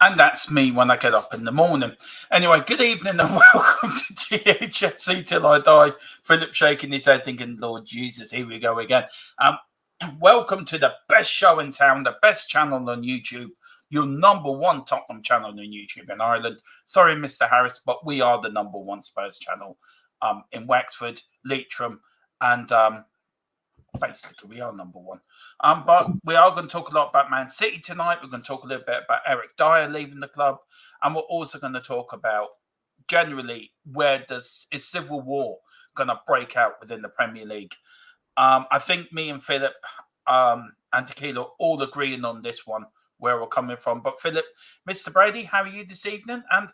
And that's me when I get up in the morning. Anyway, good evening and welcome to Thfc Till I Die. Philip shaking his head thinking, Lord Jesus, here we go again. Welcome to the best show in town, the best channel on YouTube, your number one Tottenham channel on YouTube in Ireland. Sorry, Mr. Harris, but we are the number one Spurs channel in Wexford, Leitrim, and basically we are number one. But we are going to talk a lot about Man City tonight. We're going to talk a little bit about Eric Dyer leaving the club, and we're also going to talk about generally is civil war going to break out within the Premier League. I think me and Philip and Tequila are all agreeing on this one, where we're coming from. But Philip, Mr. Brady, how are you this evening? And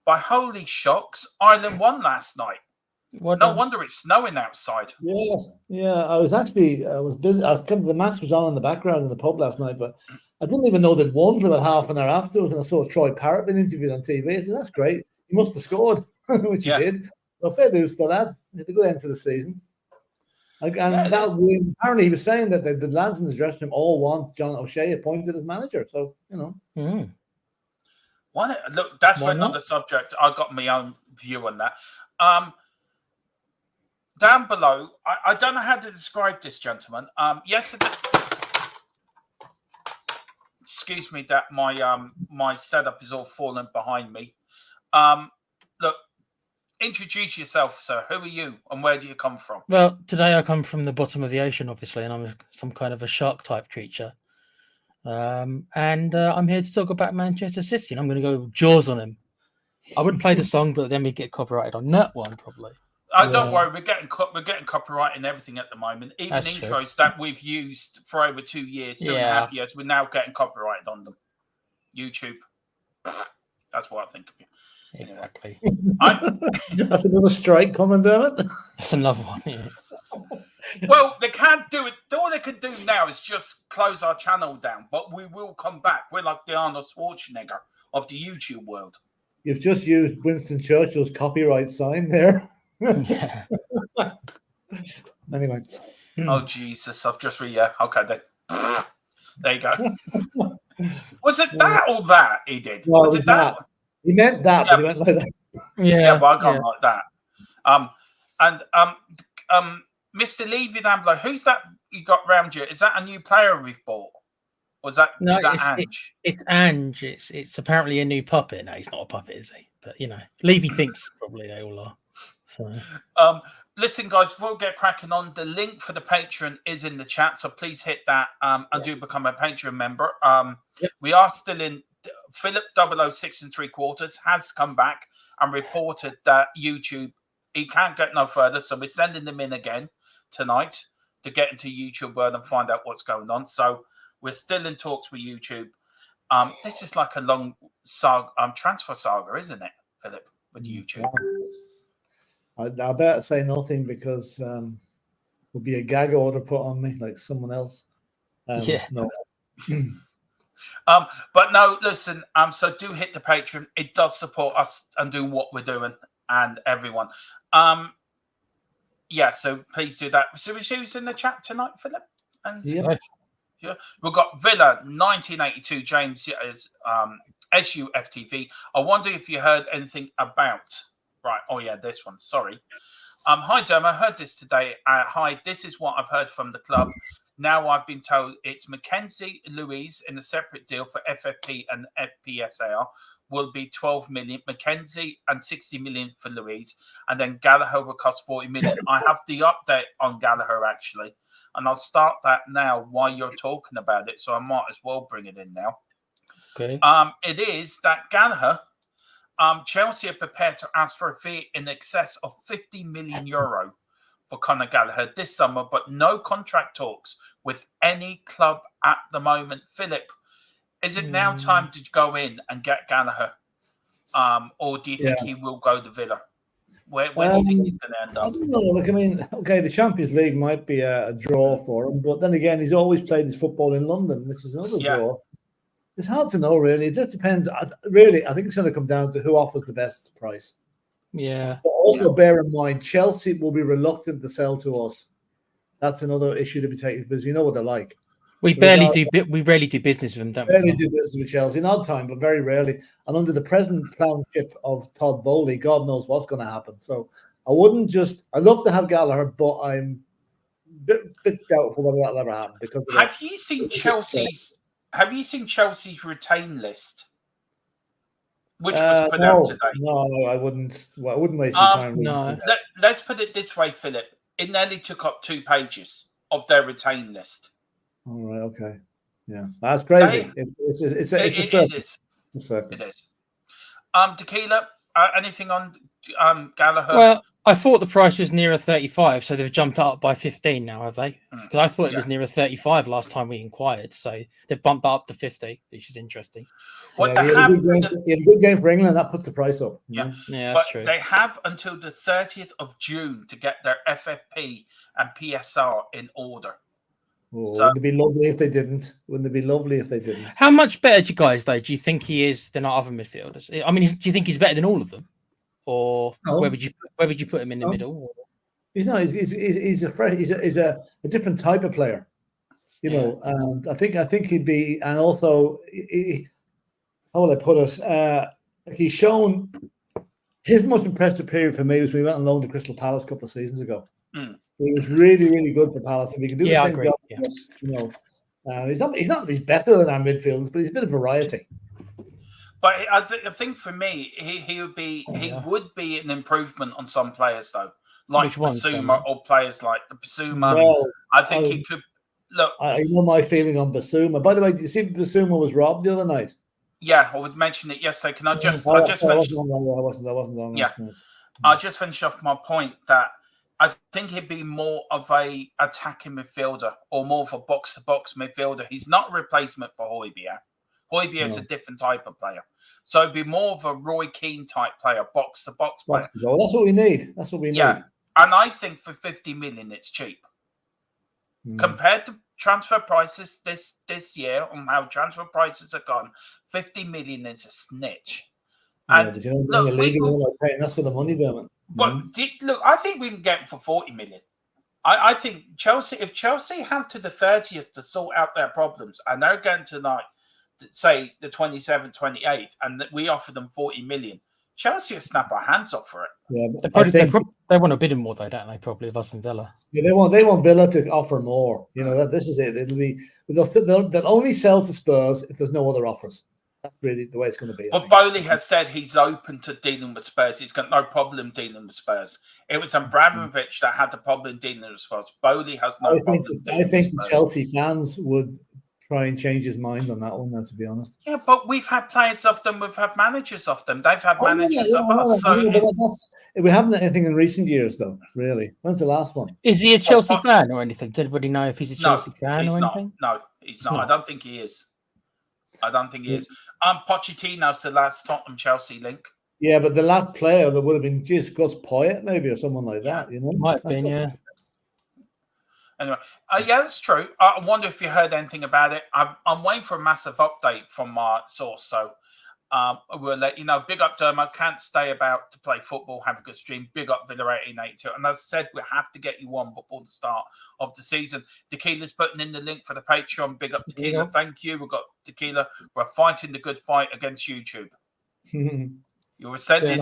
by holy shocks, Ireland won last night. No wonder it's snowing outside. Yeah. I was busy. The match was on in the background in the pub last night, but I didn't even know they'd won for about half an hour afterwards. And I saw Troy Parrott being interviewed on TV. I said, "That's great. He must have scored," which he did. So fair dues to that. He had a good end to the season. Apparently he was saying that the lads in the dressing room all want John O'Shea appointed as manager. So Why not? Look, that's for another subject. I got my own view on that. Down below, I don't know how to describe this, gentlemen. Yesterday, excuse me, that my setup is all falling behind me. Look, introduce yourself, sir. Who are you, and where do you come from? Well, today I come from the bottom of the ocean, obviously, and I'm some kind of a shark-type creature. And I'm here to talk about Manchester City, and I'm going to go Jaws on him. I wouldn't play the song, but then we get copyrighted on that one, probably. Don't worry, we're getting copyright and everything at the moment. Even that's intros true. That we've used for over 2 years, 2.5 years, we're now getting copyrighted on them. YouTube. That's what I think of you. Exactly. That's another strike coming, Dermot. That's another one. Yeah. Well, they can't do it. All they can do now is just close our channel down, but we will come back. We're like the Arnold Schwarzenegger of the YouTube world. You've just used Winston Churchill's copyright sign there. Yeah. Anyway. Oh Jesus! I've just okay then. There you go. Was it that or that he did? No, was it that? He meant that, but he went like that. Yeah, but I got like that. Mr. Levy Ambler, who's that you got round you? Is that a new player we've bought? Or is that Ange? It's Ange. It's apparently a new puppet. No, he's not a puppet, is he? But Levy thinks probably they all are. So. Listen, guys, before we get cracking on, the link for the Patreon is in the chat, so please hit that and do become a Patreon member. We are still in. Philip 006 3/4 has come back and reported that YouTube, he can't get no further, so we're sending them in again tonight to get into YouTube world and find out what's going on. So we're still in talks with YouTube. This is like a long saga, transfer saga, isn't it, Philip, with YouTube? I better say nothing because there'll be a gag order put on me like someone else. No. But no, listen, so do hit the Patreon. It does support us and doing what we're doing and everyone. So please do that. So who's in the chat tonight, Philip? And we've got Villa 1982, James is SUFTV. I wonder if you heard anything about this one. Sorry. Hi, Derm. I heard this today. Hi, this is what I've heard from the club. Now I've been told it's Mackenzie Louise in a separate deal for FFP and FPSAR will be 12 million. Mackenzie and 60 million for Louise. And then Gallagher will cost 40 million. I have the update on Gallagher, actually. And I'll start that now while you're talking about it. So I might as well bring it in now. Okay. It is that Gallagher, Chelsea are prepared to ask for a fee in excess of 50 million euro for Conor Gallagher this summer, but no contract talks with any club at the moment. Philip, is it now time to go in and get Gallagher? Or do you think he will go to Villa? Where do you think he's going to end up? I don't know. Look, I mean, okay, the Champions League might be a draw for him, but then again, he's always played his football in London, which is another draw. It's hard to know, really. It just depends. Really, I think it's going to come down to who offers the best price. Yeah. But also bear in mind, Chelsea will be reluctant to sell to us. That's another issue to be taken because you know what they're like. We barely do. We rarely do business with them, don't Rarely we? do business with Chelsea, in odd time, but very rarely. And under the present clownship of Todd Bowley, God knows what's going to happen. So I wouldn't just. I love to have Gallagher, but I'm a bit doubtful whether that'll ever happen because of Have you seen Chelsea's? Have you seen Chelsea's retain list, which was put out today? No, I wouldn't. Well, I wouldn't waste my time. No. Let's put it this way, Philip. It nearly took up 2 pages of their retain list. All right. Okay. Yeah, that's crazy. It's a circus. It is. Tequila. Anything on Gallagher? Well, I thought the price was nearer 35, so they've jumped up by 15 now, have they? Because I thought it was nearer 35 last time we inquired, so they've bumped that up to 50, which is interesting. He had a good game for England. That puts the price up. Yeah, that's true. They have until the 30th of June to get their FFP and PSR in order. Oh, wouldn't it be lovely if they didn't? Wouldn't it be lovely if they didn't? How much better do you guys, though, do you think he is than our other midfielders? I mean, do you think he's better than all of them? Or where would you put him in the middle? He's not. He's a different type of player, you know. And I think he'd be. And also, how will I put it? He's shown his most impressive period for me was when he went on loan to Crystal Palace a couple of seasons ago. He was really, really good for Palace. If he can do the same job, you know, he's better than our midfield, but he's a bit of variety. But I think for me, he would be an improvement on some players though, like Basuma or players like the Basuma. Well, I think he could look. I know my feeling on Basuma. By the way, did you see Basuma was robbed the other night? Yeah, I would mention it yesterday. Can I just? I wasn't on. Yeah, I just finished off my point that I think he'd be more of a attacking midfielder or more of a box-to-box midfielder. He's not a replacement for Højbjerg. Højbjerg is a different type of player. So it'd be more of a Roy Keane type player, box-to-box player. That's what we need. That's what we need. And I think for 50 million, it's cheap. Compared to transfer prices this year and how transfer prices are gone, 50 million is a snitch. And but you know, that's for the money, damn it. Well, look, I think we can get him for 40 million. I think if Chelsea have to the 30th to sort out their problems and they're going to say the 27th, 28th, and we offer them 40 million, Chelsea will snap our hands off for it. Yeah, they want to bid him more though, don't they? Probably of us and Villa. Yeah, they want Villa to offer more. You know, this is it. They'll only sell to Spurs if there's no other offers. That's really the way it's going to be. But Bowley has said he's open to dealing with Spurs. He's got no problem dealing with Spurs. It was Abramovich that had the problem dealing with Spurs. Bowley has no problem. I think the Chelsea fans would try and change his mind on that one, to be honest. Yeah, but we've had players of them. We've had managers of them. They've had managers of us. We haven't had anything in recent years, though, really. When's the last one? Is he a Chelsea fan or anything? Does anybody know if he's a Chelsea fan or anything? No, he's not. I don't think he is. Pochettino's the last Tottenham-Chelsea link. Yeah, but the last player that would have been just Gus Poyet, maybe, or someone like that, you know? Might have been, yeah. Anyway, yeah, that's true. I wonder if you heard anything about it. I'm waiting for a massive update from my source, so we'll let you know. Big up, Dermo. Can't stay about to play football. Have a good stream. Big up, Villa 1882. And as I said, we have to get you on before the start of the season. Tequila's putting in the link for the Patreon. Big up, Tequila. Yeah. Thank you. We've got Tequila. We're fighting the good fight against YouTube. We're sending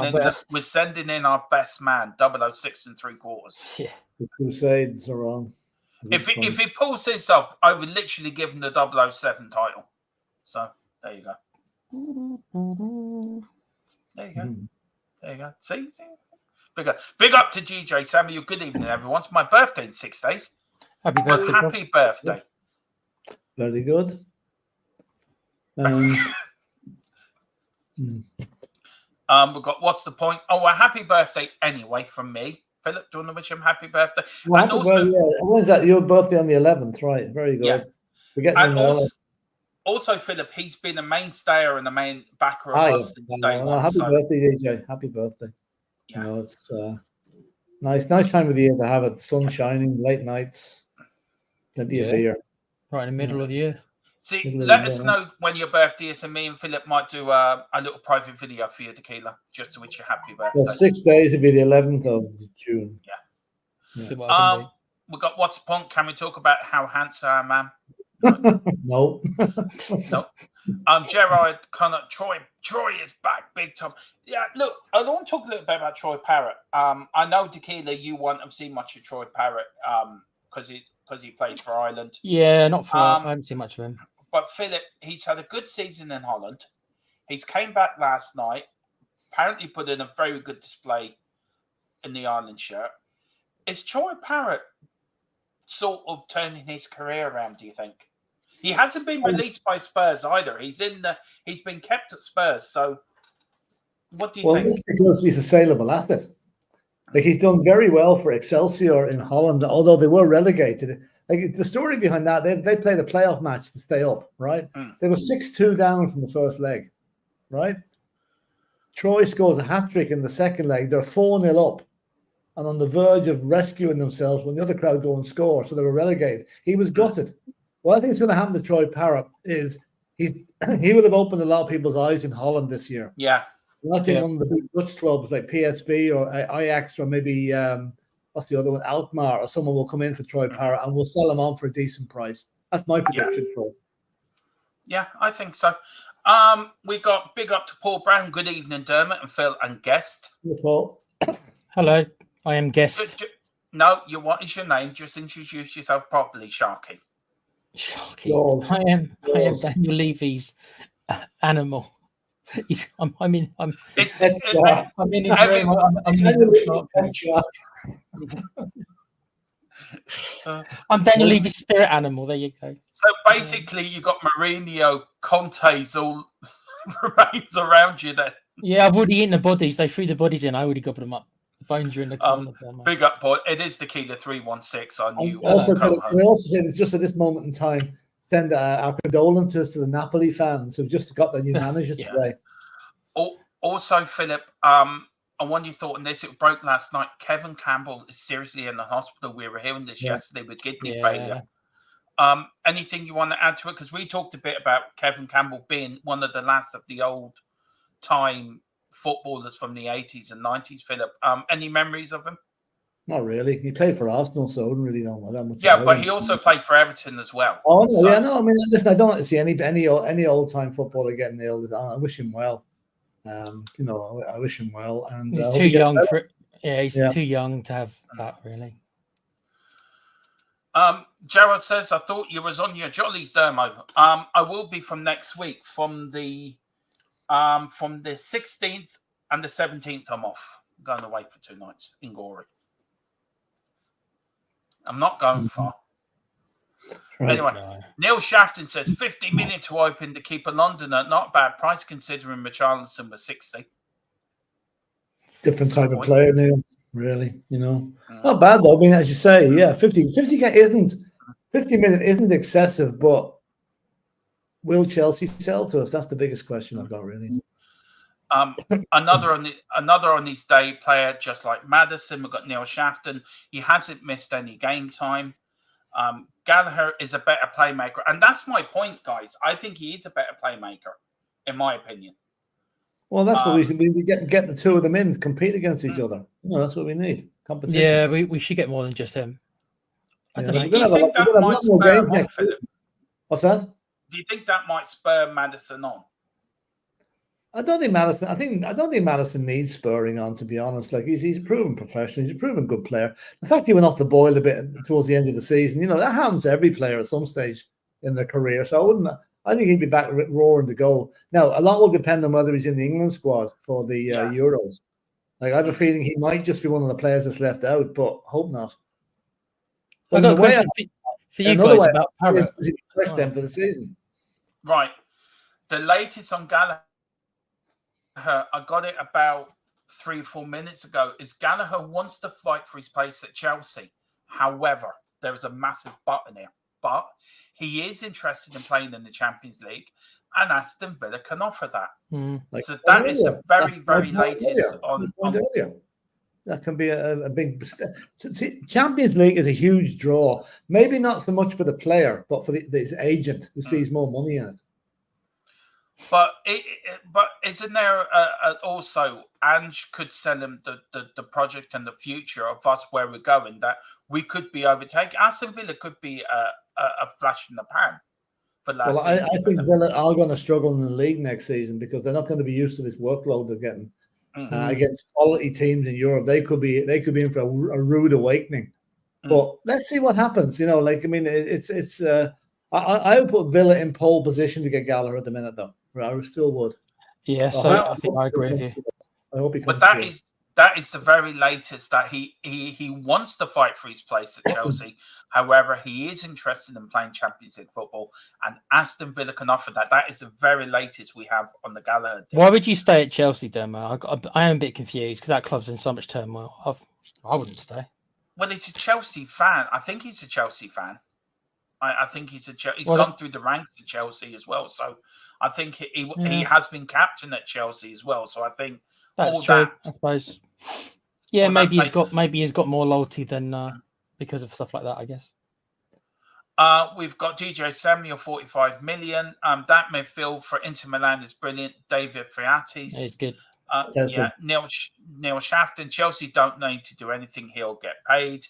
in our best man, 006 3/4. Yeah. The Crusades are on. If he pulls this off, I would literally give him the 007 title. So there you go. There you go. See? Big up to GJ Samuel. Good evening, everyone. It's my birthday in 6 days. Happy birthday. Happy birthday. Very good. We've got what's the point? Oh, a happy birthday anyway from me. Philip, do you want to wish him happy birthday? Well, when's that? Your birthday on the 11th, right? Very good. Yeah. We're getting also, Philip, he's been a mainstayer and a main backer of us since day one. Happy birthday, DJ. Happy birthday. Yeah. You know, it's nice time of the year to have it. Sun shining, late nights, plenty of beer. Right in the middle of the year. See, let us know when your birthday is, and me and Philip might do a little private video for you, Tequila, just to wish you happy birthday. Well, 6 days would be the 11th of June. Yeah. We've got what's the point? Can we talk about how handsome I am? No. No. Gerard Connor, Troy is back big time. Yeah, look, I want to talk a little bit about Troy Parrott. I know, Tequila, you won't have seen much of Troy Parrott because he plays for Ireland. Yeah, not for I haven't seen much of him. But Philip, he's had a good season in Holland. He's came back last night, apparently put in a very good display in the Ireland shirt. Is Troy Parrott sort of turning his career around, do you think? He hasn't been released by Spurs either. He's been kept at Spurs. So what do you think? Well, it's because he's a saleable asset. Like, he's done very well for Excelsior in Holland, although they were relegated. Like, the story behind that, they played a playoff match to stay up, right? They were 6-2 down from the first leg, right? Troy scores a hat-trick in the second leg. They're 4-0 up and on the verge of rescuing themselves when the other crowd go and score. So they were relegated. He was gutted. What I think is going to happen to Troy Parrott is he will have opened a lot of people's eyes in Holland this year. Yeah. I think one of the big Dutch clubs like PSV or Ajax or maybe what's the other one, Alkmaar, or someone will come in for Troy Parrott and we'll sell him on for a decent price. That's my prediction for it. Yeah, I think so. We got big up to Paul Brown. Good evening, Dermot and Phil and guest. Hey, Paul. Hello, I am guest. No, what is your name? Just introduce yourself properly, Sharky. Sharky. I am Daniel Levy's animal. I'm in his room. I'm Daniel Levy's spirit animal. There you go. So basically, you got Mourinho, Conte's all remains around you there. Yeah, I've already eaten the bodies. They threw the bodies in. I already got them up. The bones are in the corner. Big up, Paul. It is Tequila 316 on you. Can I also say that just at this moment in time, send our condolences to the Napoli fans who've just got their new manager today. Also, Philip, I want your thought on this. It broke last night. Kevin Campbell is seriously in the hospital. We were hearing this yesterday with kidney failure. Anything you want to add to it? Because we talked a bit about Kevin Campbell being one of the last of the old time footballers from the 80s and 90s, Philip. Any memories of him? Not really. He played for Arsenal, so I wouldn't really know that much. Yeah, but he also played for Everton as well. Oh, no, so. Yeah, no. I mean, listen, I don't like to see any old time footballer getting ill. I wish him well. I wish him well. And he's too young for it. Yeah, he's too young to have that, really. Gerald says, I thought you was on your jollies, Dermo. I will be from next week. From the 16th and the 17th, I'm off. I'm going away for 2 nights in Gorey. I'm not going far. Anyway, Neil Shafton says 50 million to open to keep a Londoner. Not a bad price considering Richarlison was 60. Different type of player, Neil. Really, not bad though. I mean, as you say, 50 million isn't excessive, but will Chelsea sell to us? That's the biggest question I've got, really. Another on his day player, just like Maddison. We've got Neil Shafton. He hasn't missed any game time. Gallagher is a better playmaker, and that's my point, guys. I think he is a better playmaker, in my opinion. Well, that's what we should be get the two of them in to compete against each other. That's what we need. Competition. Yeah, we should get more than just him. I don't know. Do you think that might spur him on, Philip? What's that? Do you think that might spur Maddison on? I don't think Maddison needs spurring on, to be honest. Like, he's a proven professional. He's a proven good player. The fact he went off the boil a bit towards the end of the season, that happens to every player at some stage in their career. So I think he'd be back roaring to go. Now, a lot will depend on whether he's in the England squad for the Euros. Like, I have a feeling he might just be one of the players that's left out, but hope not. I've got a question for you guys about Parrott. Is he fresh then for the season? Right. The latest on Gallagher, I got it about 3 or 4 minutes ago, is Gallagher wants to fight for his place at Chelsea. However, there is a massive but in here. But he is interested in playing in the Champions League, and Aston Villa can offer that. So that is the very latest on that can be a big. See, Champions League is a huge draw. Maybe not so much for the player, but for his agent who sees more money in it. But isn't there also Ange could sell him the project and the future of us where we're going, that we could be overtaken. Aston Villa could be a flash in the pan. for last Well, I season. think Villa are going to struggle in the league next season because they're not going to be used to this workload they're getting against quality teams in Europe. They could be in for a rude awakening. But let's see what happens. You know, like I mean, I would put Villa in pole position to get Gallagher at the minute, though. I still would. Yeah, so I think I agree with you. I hope he comes. But that is the very latest that he wants to fight for his place at Chelsea. However, he is interested in playing Champions League football, and Aston Villa can offer that. That is the very latest we have on the Gallagher deal. Why would you stay at Chelsea, Dermo? I am a bit confused because that club's in so much turmoil. I wouldn't stay. Well, he's a Chelsea fan. I think he's a Chelsea fan. I think he's gone through the ranks of Chelsea as well. So I think he has been captain at Chelsea as well. So I think that's true. I suppose. Yeah, maybe he's got more loyalty than because of stuff like that, I guess. We've got DJ Samuel, 45 million. That midfield for Inter Milan is brilliant. David Friatis. He's good. Neil Shafton. Chelsea don't need to do anything. He'll get paid.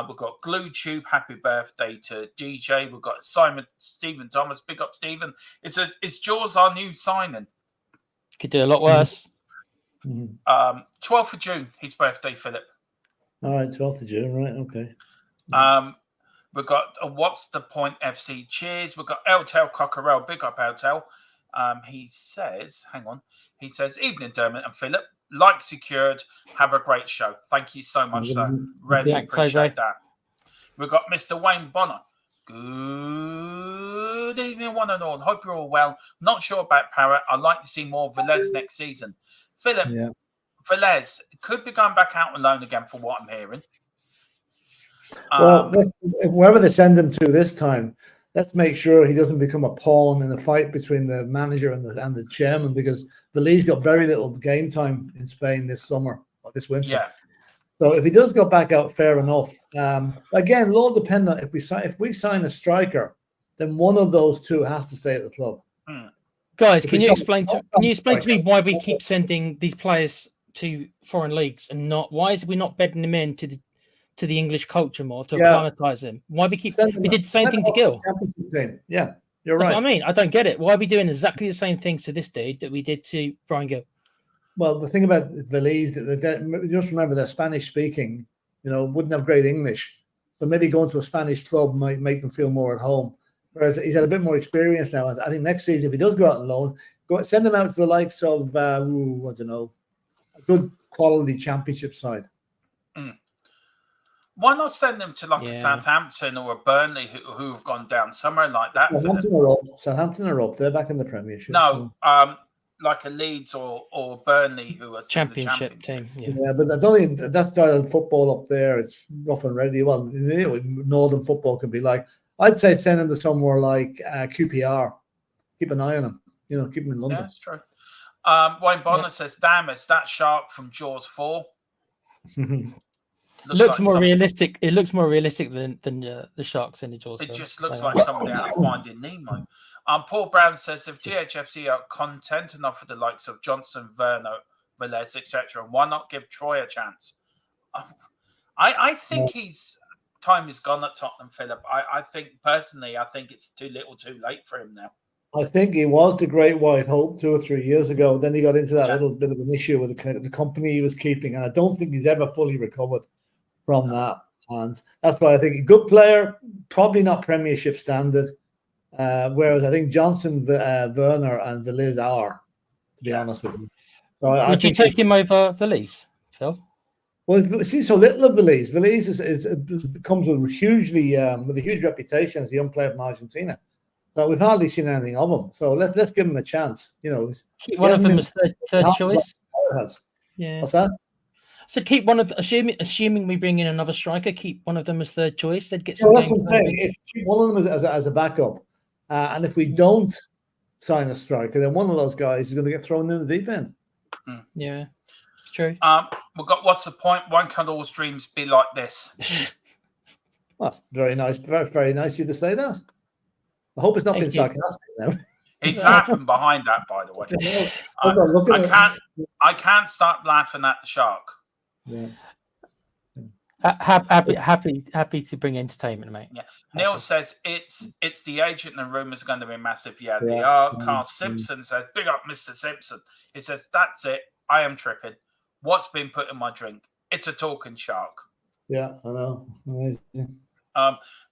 We've got Glue Tube. Happy birthday to DJ. We've got Stephen Thomas. Big up, Stephen. It says, is Jaws our new signing? Could do a lot worse. 12th of June, his birthday, Philip. All right, 12th of June, right? Okay. We've got What's the Point FC. Cheers. We've got Eltel Cockerell. Big up, Eltel. He says, hang on. He says, evening, Dermot and Philip. Like secured. Have a great show. Thank you so much, sir. Really appreciate that. We've got Mr. Wayne Bonner. Good evening, one and all. Hope you're all well. Not sure about Parrott. I'd like to see more of Velez next season. Philip, Velez could be going back out on loan again, for what I'm hearing. Well, wherever they send him to this time, let's make sure he doesn't become a pawn in the fight between the manager and the chairman, because the league's got very little game time in Spain this summer or this winter. Yeah. So if he does go back out, fair enough. Again, it'll all depend on if we sign a striker, then one of those two has to stay at the club. Guys, can you explain to me why we keep sending these players to foreign leagues and why is we not bedding them into the English culture more to acclimatise them? Why we did the same thing to Gill? Yeah, you're right. That's what I mean, I don't get it. Why are we doing exactly the same things to this dude that we did to Brian Gill? Well, the thing about Velez, just remember they're Spanish speaking. Wouldn't have great English, but maybe going to a Spanish club might make them feel more at home. Whereas he's had a bit more experience now. I think next season, if he does go out on loan, send him out to the likes of I don't know, a good quality championship side. Why not send them to a Southampton or a Burnley who have gone down, somewhere like that? Southampton are up. They're back in the Premiership. No, like a Leeds or Burnley who are championship team. Yeah, but I don't think that style of football up there. It's rough and ready. Well, northern football can be like. I'd say send him to somewhere like QPR. Keep an eye on him. Keep him in London. Yeah, that's true. Wayne Bonner says, "Damn, it's that shark from Jaws 4." Looks more realistic. It looks more realistic than the sharks in the Jaws. It just looks like somebody out of Finding Nemo. Paul Brown says, if THFC are content enough for the likes of Johnson, Werner, Velez, etc., why not give Troy a chance? I think his time is gone at Tottenham, Philip. I think it's too little too late for him now. I think he was the great white hope 2 or 3 years ago. Then he got into that little bit of an issue with the company he was keeping, and I don't think he's ever fully recovered from that. And that's why I think a good player, probably not Premiership standard, whereas I think Johnson, Werner, and Velez are, to be honest with you. So would you take him over Velez, Phil? Well, we see so little of Velez. Velez comes with a huge reputation as a young player from Argentina. So we've hardly seen anything of him. So let's give him a chance. Keep one of them as third choice. Yeah. What's that? So keep one of assuming we bring in another striker. Keep one of them as third choice. They'd get. Well, that's what I'm saying. If keep one of them as a backup, and if we don't sign a striker, then one of those guys is going to get thrown in the deep end. Yeah, it's true. We've got what's the point? Why can't all streams be like this? Well, that's very nice. Very, very nice of you to say that. I hope it's not been sarcastic now. He's laughing behind that, by the way. I can't stop laughing at the shark. Yeah. Happy to bring entertainment, mate. Yeah. Neil says it's the agent and rumours are going to be massive. Yeah, they Yeah. are. Carl Simpson says, big up Mr. Simpson. He says, that's it. I am tripping. What's been put in my drink? It's a talking shark. Yeah, I know. Amazing.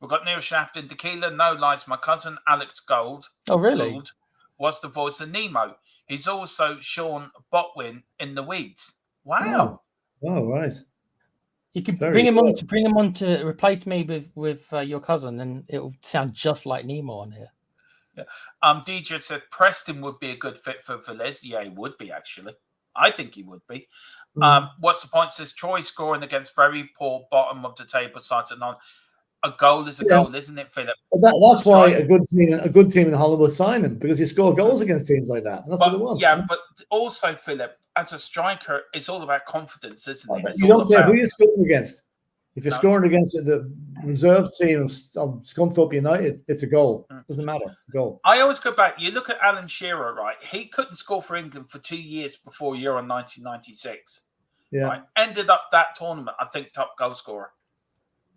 We've got Neil Shafton, tequila, no lies. My cousin Alex Gould. Oh, really? Gould was the voice of Nemo. He's also Sean Botwin in The Weeds. Wow. Oh, right. You could Very bring him good. on to replace me with your cousin, and it'll sound just like Nemo on here. Yeah. DJ said Preston would be a good fit for Velez. Yeah, he would be, actually. I think he would be. What's the point? Says Troy scoring against very poor bottom of the table sides and on. A goal is a goal, isn't it, Philip? Well, that's why a good team in Hollywood sign him, because you score goals against teams like that. And that's what they want. Yeah, but also, Philip, as a striker, it's all about confidence, isn't it? You don't care who you're scoring against. If you're scoring against the reserve team of Scunthorpe United, it's a goal. Doesn't matter. It's a goal. I always go back. You look at Alan Shearer, right? He couldn't score for England for 2 years before Euro 1996. Yeah. Right? Ended up that tournament, I think, top goal scorer.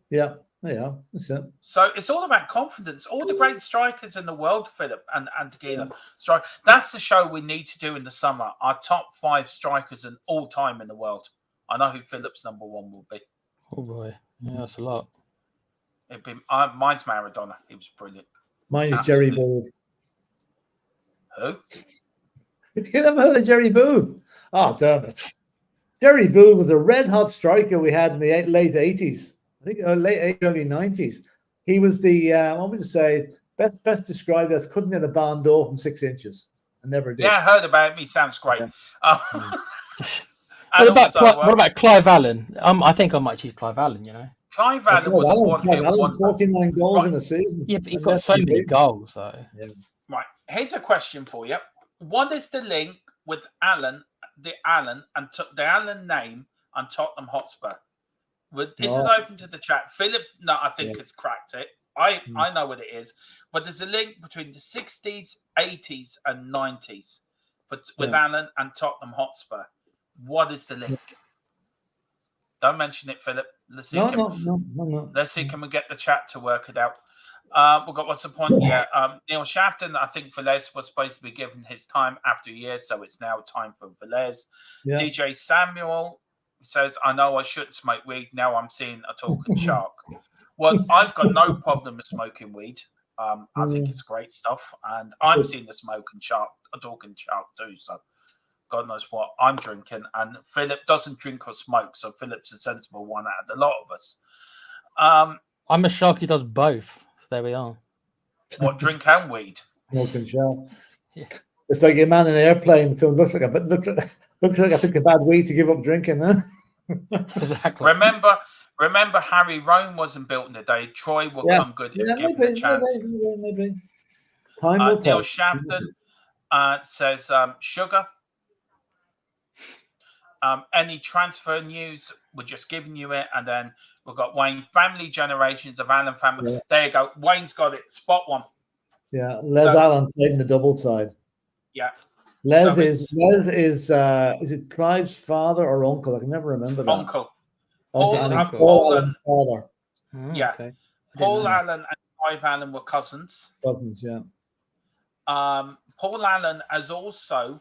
Yeah. Yeah, that's it. So it's all about confidence. All the great strikers in the world, Philip and Tequila, strike. That's the show we need to do in the summer. Our top 5 strikers in all time in the world. I know who Philip's number 1 will be. Oh boy, yeah, that's a lot. It'd be mine's Maradona. He was brilliant. Mine is Jerry Booth. Who? You never heard of Jerry Booth? Oh, damn it! Jerry Booth was a red hot striker we had in the late 80s. I think late early 90s. He was the what would you say best described as couldn't hit a barn door from 6 inches. I never did. Yeah, I heard about him. He sounds great. Yeah. What about Clive Allen? I think I might choose Clive Allen. You know, Clive Allen was a one-hit wonder. 49 goals in a season. Yeah, but he got so many goals, though. Yeah. Right. Here's a question for you. What is the link with the Allen name and Tottenham Hotspur? This is open to the chat. Philip, no, I think has cracked it. I know what it is. But there's a link between the 60s, 80s, and 90s with Allen and Tottenham Hotspur. What is the link? Don't mention it, Philip. Let's see. No. Let's see, can we get the chat to work it out? We've got what's the point here? Neil Shafton, I think Velez was supposed to be given his time after a year, so it's now time for Velez. Yeah. DJ Samuel says, I know I shouldn't smoke weed. Now I'm seeing a talking shark. Well, I've got no problem with smoking weed. I think it's great stuff. And I'm seeing a talking shark too. So God knows what I'm drinking. And Philip doesn't drink or smoke. So Philip's a sensible one out of the lot of us. I'm a shark who does both. So there we are. What, drink and weed? Smoking shark. Yeah. It's like a man in an airplane. So it looks like I think a bad weed to give up drinking, huh? Exactly. Remember, Harry, Rome wasn't built in a day. Troy will come good if given a chance. Maybe. Time will tell. Neil Shafton says, sugar. Any transfer news? We're just giving you it. And then we've got Wayne, family generations of Allen family. Yeah. There you go. Wayne's got it. Spot one. Yeah, Allen played in the double side. Yeah. Les is it Clive's father or uncle? I can never remember that. Uncle. Paul Allen's father. Yeah. Okay. Paul Allen and Clive Allen were cousins. Cousins, yeah. Paul Allen is also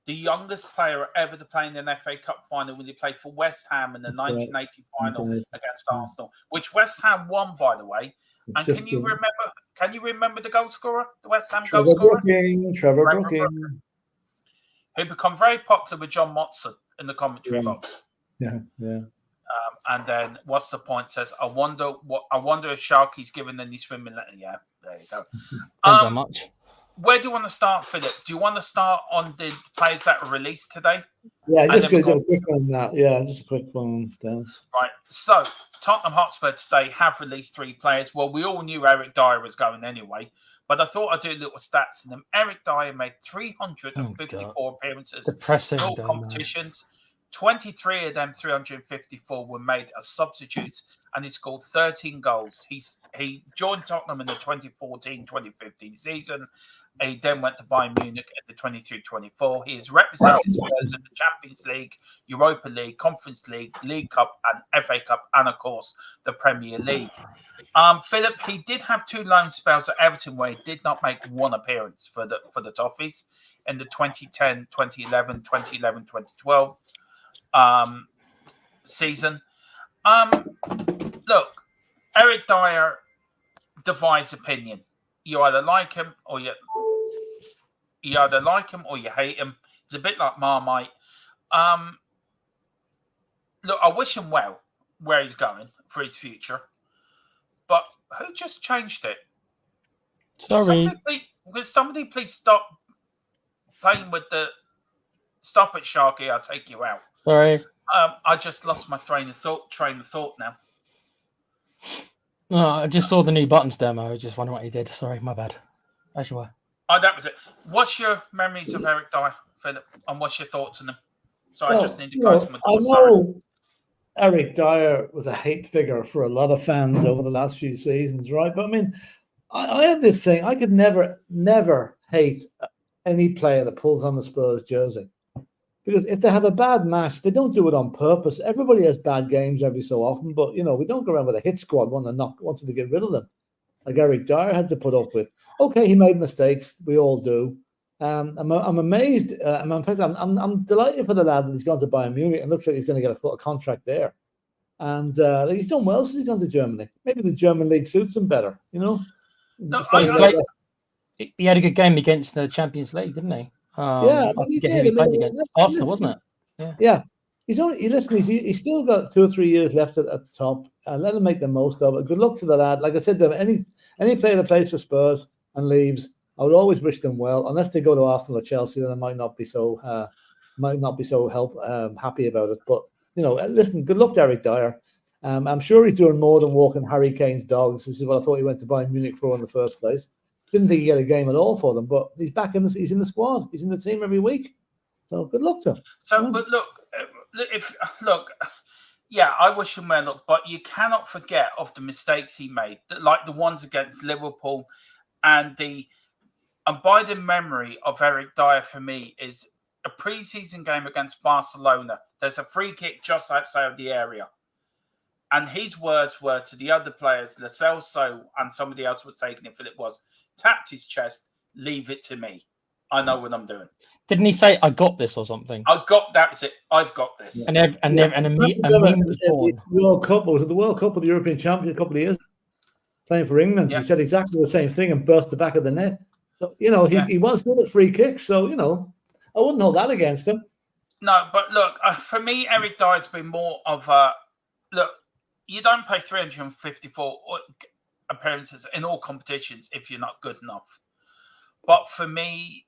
the youngest player ever to play in an FA Cup final when he played for West Ham in the 1980 final against Arsenal, which West Ham won, by the way. And can you remember the goal scorer, the West Ham goal scorer? Trevor Brooking. Who become very popular with John Motson in the commentary box. Yeah. And then what's the point? Says I wonder if Sharky's given any swimming. Yeah, there you go. Depends how much. Where do you want to start, Philip? Do you want to start on the players that were released today? Yeah, just a quick on that. Yeah, just a quick one, Dennis. Right. So Tottenham Hotspur today have released 3 players. Well, we all knew Eric Dyer was going anyway, but I thought I'd do little stats in them. Eric Dyer made 354 appearances in all competitions. 23 of them 354 were made as substitutes, and he scored 13 goals. He joined Tottenham in the 2014-2015 season. He then went to Bayern Munich in the 23-24. He has represented Spurs in the Champions League, Europa League, Conference League, League Cup, and FA Cup, and of course the Premier League. Philip, he did have 2 loan spells at Everton where he did not make one appearance for the Toffees in the 2010, 2011, 2012 season. Look, Eric Dyer divides opinion. You either like him or you hate him. It's a bit like Marmite. Look, I wish him well where he's going for his future. But who just changed it? Sorry. Will somebody please stop playing with the... Stop it, Sharky. I'll take you out. Sorry. I just lost my train of thought now. No, I just saw the new buttons demo. I just wondering what he did. Sorry, my bad. As you were. Oh, that was it. What's your memories of Eric Dyer, Philip? And what's your thoughts on him? So I just need to close my I door. know Eric Dyer was a hate figure for a lot of fans over the last few seasons, right? But I mean, I have this thing. I could never hate any player that pulls on the Spurs jersey. Because if they have a bad match, they don't do it on purpose. Everybody has bad games every so often, but we don't go around with a hit squad wanting to get rid of them, like Eric Dyer had to put up with. Okay, he made mistakes. We all do. I'm amazed. In fact, I'm delighted for the lad that he's gone to Bayern Munich and looks like he's going to get a contract there. And he's done well since he's gone to Germany. Maybe the German league suits him better. No, he had a good game against the Champions League, didn't he? He did. Arsenal, wasn't it? Yeah. He's still got 2 or 3 years left at the top. Let him make the most of it. Good luck to the lad. Like I said, any player that plays for Spurs and leaves, I would always wish them well. Unless they go to Arsenal or Chelsea, then I might not be so happy about it. But listen, good luck to Eric Dyer. I'm sure he's doing more than walking Harry Kane's dogs, which is what I thought he went to Bayern Munich for in the first place. Didn't think he had a game at all for them, but he's back he's in the squad. He's in the team every week. So good luck to him. So, but I wish him well, but you cannot forget of the mistakes he made, like the ones against Liverpool, and by the memory of Eric Dyer for me is a pre-season game against Barcelona. There's a free kick just outside the area. And his words were to the other players, Lo Celso and somebody else was taking it, Philip was, tapped his chest, leave it to me. I know what I'm doing. Didn't he say, I got this or something? That's it. I've got this. And a meme was born. World Cup, was it the World Cup of the European Champions a couple of years? Playing for England. Yeah. He said exactly the same thing and burst the back of the net. So, he was good at free kicks. So, I wouldn't hold that against him. No, but look, for me, Eric Dyer's been more of a, you don't play 354 appearances in all competitions if you're not good enough. But for me,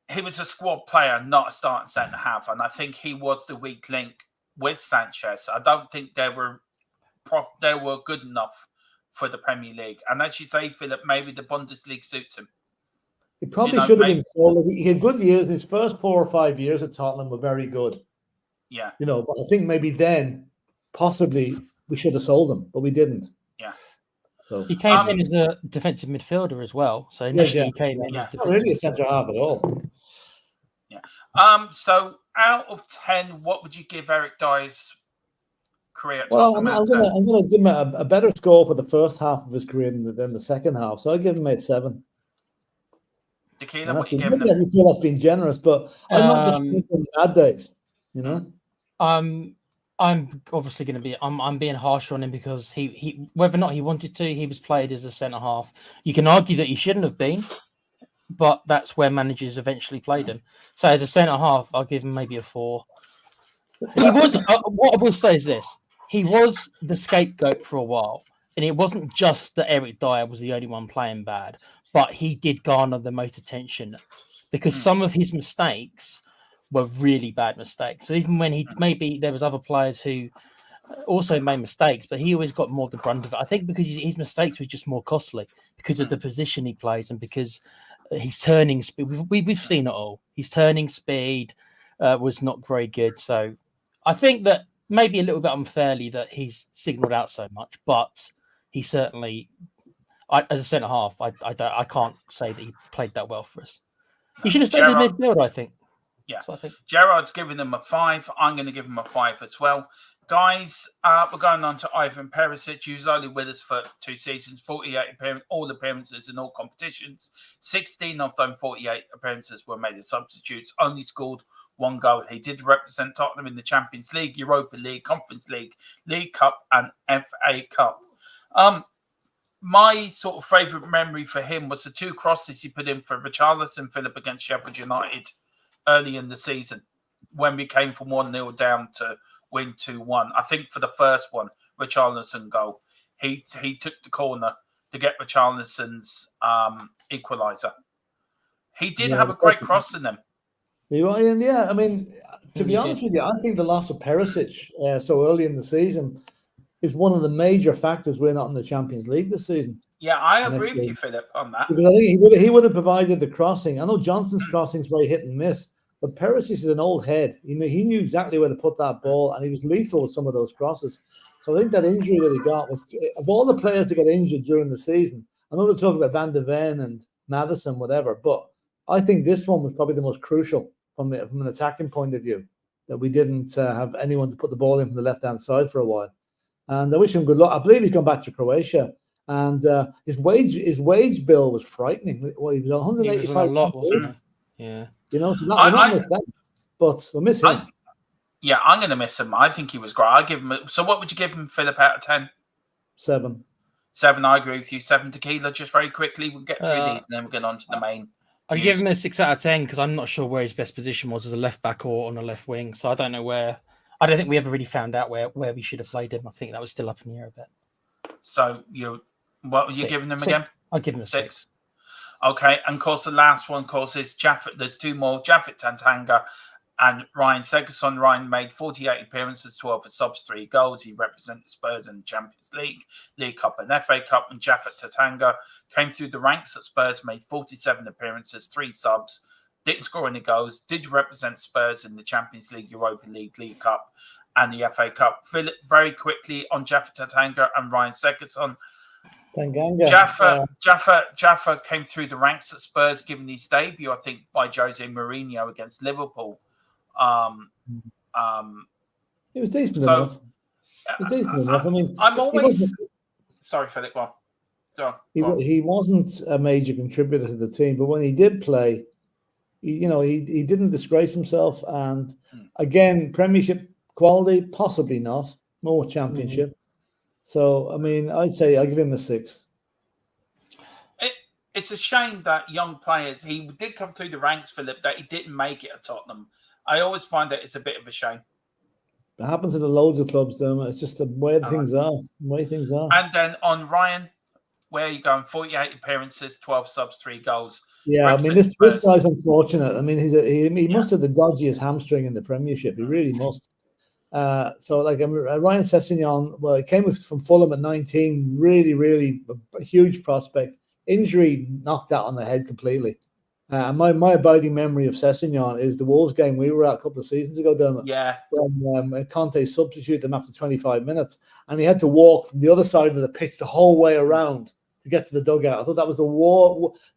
he was a squad player, not a starting centre half, and I think he was the weak link with Sanchez. I don't think they were good enough for the Premier League. And as you say, Philip, maybe the Bundesliga suits him. He probably should have been sold. He had good years. His first 4 or 5 years at Tottenham were very good. Yeah. But I think maybe then, possibly, we should have sold him, but we didn't. Yeah. So he came in as a defensive midfielder as well. So initially he came in as not really a centre half at all. Yeah. So out of 10, what would you give Eric Dyer's career? Well, I'm going to give him a better score for the first half of his career than the second half. So I give him a 7. Tequila, what you maybe you feel that's been generous, but I'm not just thinking the bad days. I'm obviously going to be. I'm being harsh on him because he whether or not he wanted to, he was played as a centre half. You can argue that he shouldn't have been, but that's where managers eventually played him. So as a centre half, I'll give him maybe a 4. He was. What I will say is this: he was the scapegoat for a while, and it wasn't just that Eric Dyer was the only one playing bad, but he did garner the most attention because some of his mistakes were really bad mistakes. So even when maybe there was other players who also made mistakes, but he always got more of the brunt of it. I think because his mistakes were just more costly because of the position he plays and because his turning speed. We've seen it all. His turning speed, was not very good. So I think that maybe a little bit unfairly that he's signalled out so much, but he certainly, as a centre half, I can't say that he played that well for us. He should have stayed in midfield, I think. Yeah, I think. Gerard's giving him a 5. I'm going to give him a 5 as well. Guys, we're going on to Ivan Perisic, who's only with us for 2 seasons, 48 all appearances in all competitions. 16 of them 48 appearances were made as substitutes, only scored 1 goal. He did represent Tottenham in the Champions League, Europa League, Conference League, League Cup and FA Cup. My sort of favourite memory for him was the 2 crosses he put in for Richarlison Philip against Sheffield United early in the season when we came from 1-0 down to win 2-1. I think for the first one, Richarlison goal, he took the corner to get Richarlison's equaliser. He did have a great cross in them. Yeah, I mean, to be honest with you, I think the loss of Perisic so early in the season is one of the major factors we're not in the Champions League this season. Yeah, I agree with you, Philip, on that. Because I think he would have provided the crossing. I know Johnson's crossing is very hit and miss, but Perisic is an old head. He knew exactly where to put that ball, and he was lethal with some of those crosses. So I think that injury that he got was, of all the players to get injured during the season, I know they're talking about Van de Ven and Maddison, whatever, but I think this one was probably the most crucial from an attacking point of view, that we didn't have anyone to put the ball in from the left-hand side for a while. And I wish him good luck. I believe he's gone back to Croatia. And his wage bill was frightening. Well, he was on 185. He was on a lot, wasn't he? Yeah. You know, so we're not miss that, but we'll miss him. I'm going to miss him. I think he was great. I give him. So, what would you give him, Philip, out of 10? 7. 7. I agree with you. 7 tequila. Just very quickly, we'll get through these, and then we'll get on to the main. I'd give him a 6 out of 10 because I'm not sure where his best position was as a left back or on a left wing. So I don't know where. I don't think we ever really found out where we should have played him. I think that was still up in the air a bit. So what were you giving him again? I'd give him a 6. Okay, and of course the last one, of course, is Jaffet. There's 2 more: Jaffet Tantanga and Ryan Segerson. Ryan made 48 appearances, 12 for subs, 3 goals. He represented Spurs in the Champions League, League Cup and FA Cup. And Jaffet Tantanga came through the ranks at Spurs, made 47 appearances, 3 subs, didn't score any goals, did represent Spurs in the Champions League, Europa League, League Cup and the FA Cup. Philip, very quickly on Jaffet Tantanga and Ryan Segerson. Jaffa came through the ranks at Spurs, given his debut, I think, by Jose Mourinho against Liverpool. It was decent enough. I mean, I'm always sorry, Philip. Go on. He wasn't a major contributor to the team, but when he did play, he didn't disgrace himself. And again, Premiership quality, possibly not. More Championship. Mm-hmm. So, I mean, I'd say I'll give him a 6. It's a shame that young players, he did come through the ranks, Philip, that he didn't make it at Tottenham. I always find that it's a bit of a shame. It happens in loads of clubs, though. It's just the way things are. And then on Ryan, where are you going? 48 appearances, 12 subs, 3 goals. Yeah, I mean, this guy's unfortunate. I mean, he must have the dodgiest hamstring in the Premiership. He really must. Ryan Sessegnon, well, he came from Fulham at 19, really, really a huge prospect. Injury knocked that on the head completely. My abiding memory of Sessegnon is the Wolves game we were at a couple of seasons ago, Dermot. Yeah. When Conte substituted them after 25 minutes, and he had to walk from the other side of the pitch the whole way around to get to the dugout. I thought that was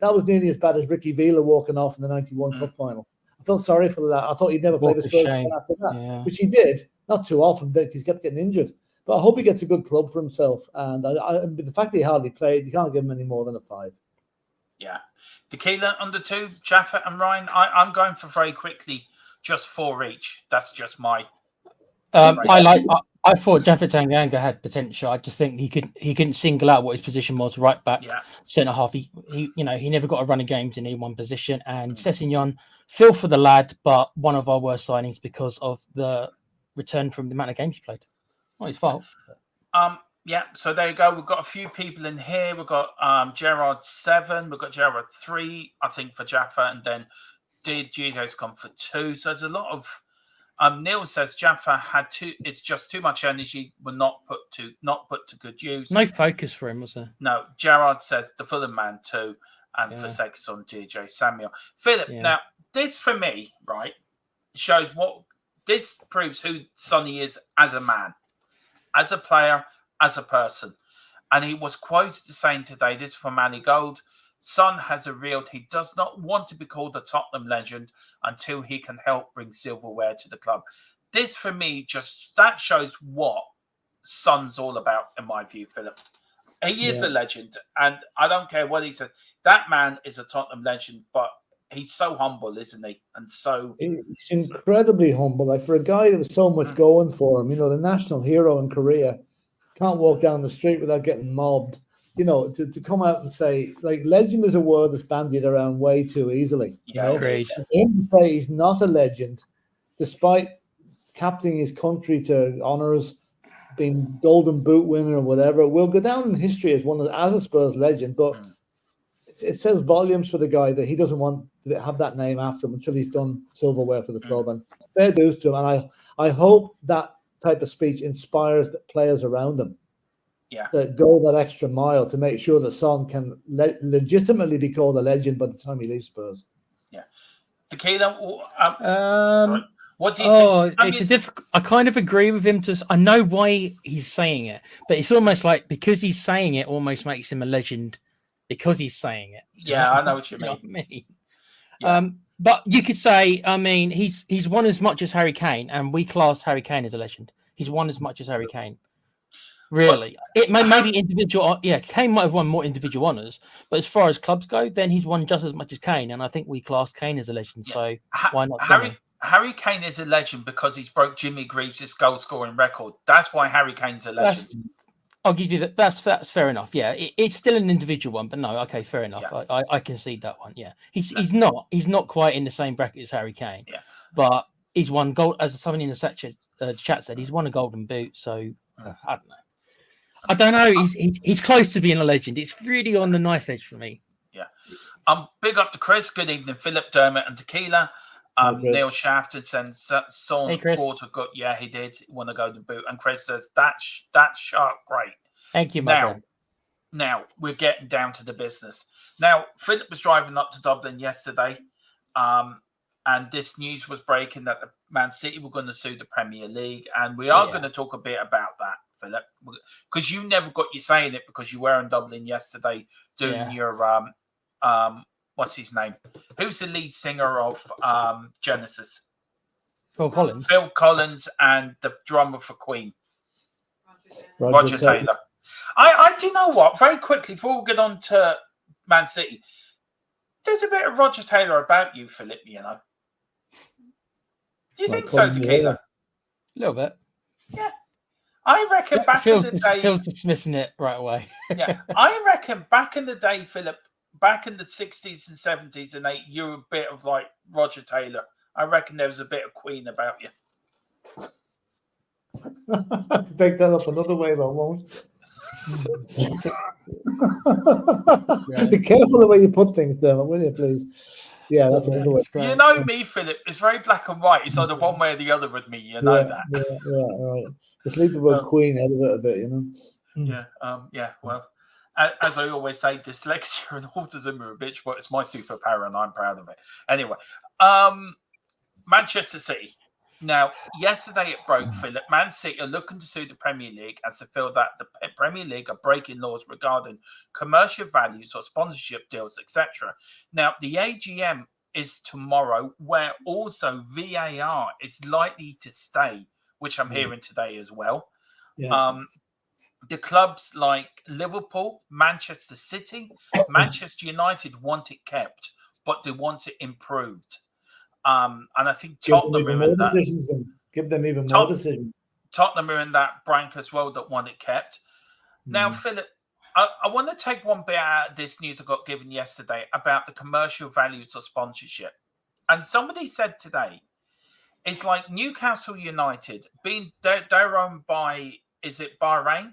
that was nearly as bad as Ricky Villa walking off in the 91 Cup final. I felt sorry for that. I thought he'd never play the Spurs after that, which he did. Not too often, because he kept getting injured. But I hope he gets a good club for himself. And the fact that he hardly played, you can't give him any more than a 5. Yeah. Tequila under 2, Jaffa and Ryan. I'm going for very quickly, just 4 each. That's just my. I thought Jaffa Tanganga had potential. I just think he couldn't single out what his position was. Right back, centre half. He never got a run of games in any one position. And Sessegnon, feel for the lad, but one of our worst signings because of the return from the amount of games he played. Not his fault. So there you go. We've got a few people in here. We've got Gerard 7. We've got Gerard 3, I think, for Jaffa. And then Gio's gone for 2. So there's a lot of... Neil says Jaffa had it's just too much energy, were not put to good use. No focus for him, was there? No. Gerard says the Fulham man 2. And for Segerson, DJ Samuel. Philip, now, this for me, right, shows what this proves who Sonny is as a man, as a player, as a person. And he was quoted saying today, this from Ali Gold, Son has revealed he does not want to be called a Tottenham legend until he can help bring silverware to the club. This, for me, that shows what Son's all about, in my view, Philip. He is a legend, and I don't care what he said. That man is a Tottenham legend, but he's so humble, isn't he? And so he's incredibly humble. Like, for a guy that was so much going for him, the national hero in Korea, can't walk down the street without getting mobbed. To come out and say, like, legend is a word that's bandied around way too easily. Great. For him to say he's not a legend, despite captaining his country to honours, being Golden Boot winner or whatever, will go down in history as a Spurs legend. But it says volumes for the guy that he doesn't want to have that name after him until he's done silverware for the club. And fair dues to him. And I hope that type of speech inspires the players around him. Yeah, that go that extra mile to make sure that Son can legitimately be called a legend by the time he leaves Spurs. Yeah. Tequila, what do you think? I kind of agree with him. I know why he's saying it, but it's almost like because he's saying it almost makes him a legend because he's saying it. I know what you mean. What I mean? Yeah. But you could say, I mean, he's won as much as Harry Kane, and we class Harry Kane as a legend. He's won as much as Harry Kane. Really, it may maybe individual. Yeah, Kane might have won more individual honours, but as far as clubs go, then he's won just as much as Kane, and I think we class Kane as a legend. So why not Harry Kane is a legend because he's broke Jimmy Greaves' goal-scoring record. That's why Harry Kane's a legend. I'll give you that. That's fair enough. Yeah, it's still an individual one, but no, okay, fair enough. Yeah. I concede that one. Yeah, he's not quite in the same bracket as Harry Kane. Yeah, but he's won gold, as someone in the chat said. He's won a Golden Boot. So I don't know. He's close to being a legend. It's really on the knife edge for me. Yeah. Big up to Chris. Good evening, Philip, Dermot, and Tequila. Neil Shafton and Son Porter got. Yeah, he did want to go to boot. And Chris says that's sharp, great. Thank you, my friend. Now we're getting down to the business. Now Philip was driving up to Dublin yesterday, and this news was breaking that the Man City were going to sue the Premier League, and we are going to talk a bit about that, Philip, because you never got you saying it because you were in Dublin yesterday doing your what's his name? Who's the lead singer of Genesis? Phil Collins. Phil Collins and the drummer for Queen, Roger Taylor. I do you know what? Very quickly before we get on to Man City, there's a bit of Roger Taylor about you, Philip. Do you think so, Tequila? A little bit. Yeah. I reckon back in the day. Phil's dismissing it right away. Yeah. I reckon back in the day, Philip, back in the 60s and 70s and 80s, you were a bit of like Roger Taylor. I reckon there was a bit of Queen about you. To take that up another way, but I won't. Be careful the way you put things, Dermot, will you, please? Yeah, that's another way. You know me, Philip. It's very black and white. It's either one way or the other with me. You know that. Yeah, right. Just leave the word Queen out of it a bit, Yeah. Well, as I always say, dyslexia and autism are a bitch, but it's my superpower, and I'm proud of it. Anyway, Manchester City. Now, yesterday it broke, Philip. Man City are looking to sue the Premier League as they feel that the Premier League are breaking laws regarding commercial values or sponsorship deals, etc. Now, the AGM is tomorrow, where also VAR is likely to stay, which I'm hearing today as well. Yeah. The clubs like Liverpool, Manchester City, Manchester United want it kept, but they want it improved. And I think Tottenham are in that. Give them even more decisions. Tottenham are in that rank as well that want it kept. Now, Philip, I want to take one bit out of this news I got given yesterday about the commercial values of sponsorship. And somebody said today, it's like Newcastle United they're owned by, is it Bahrain?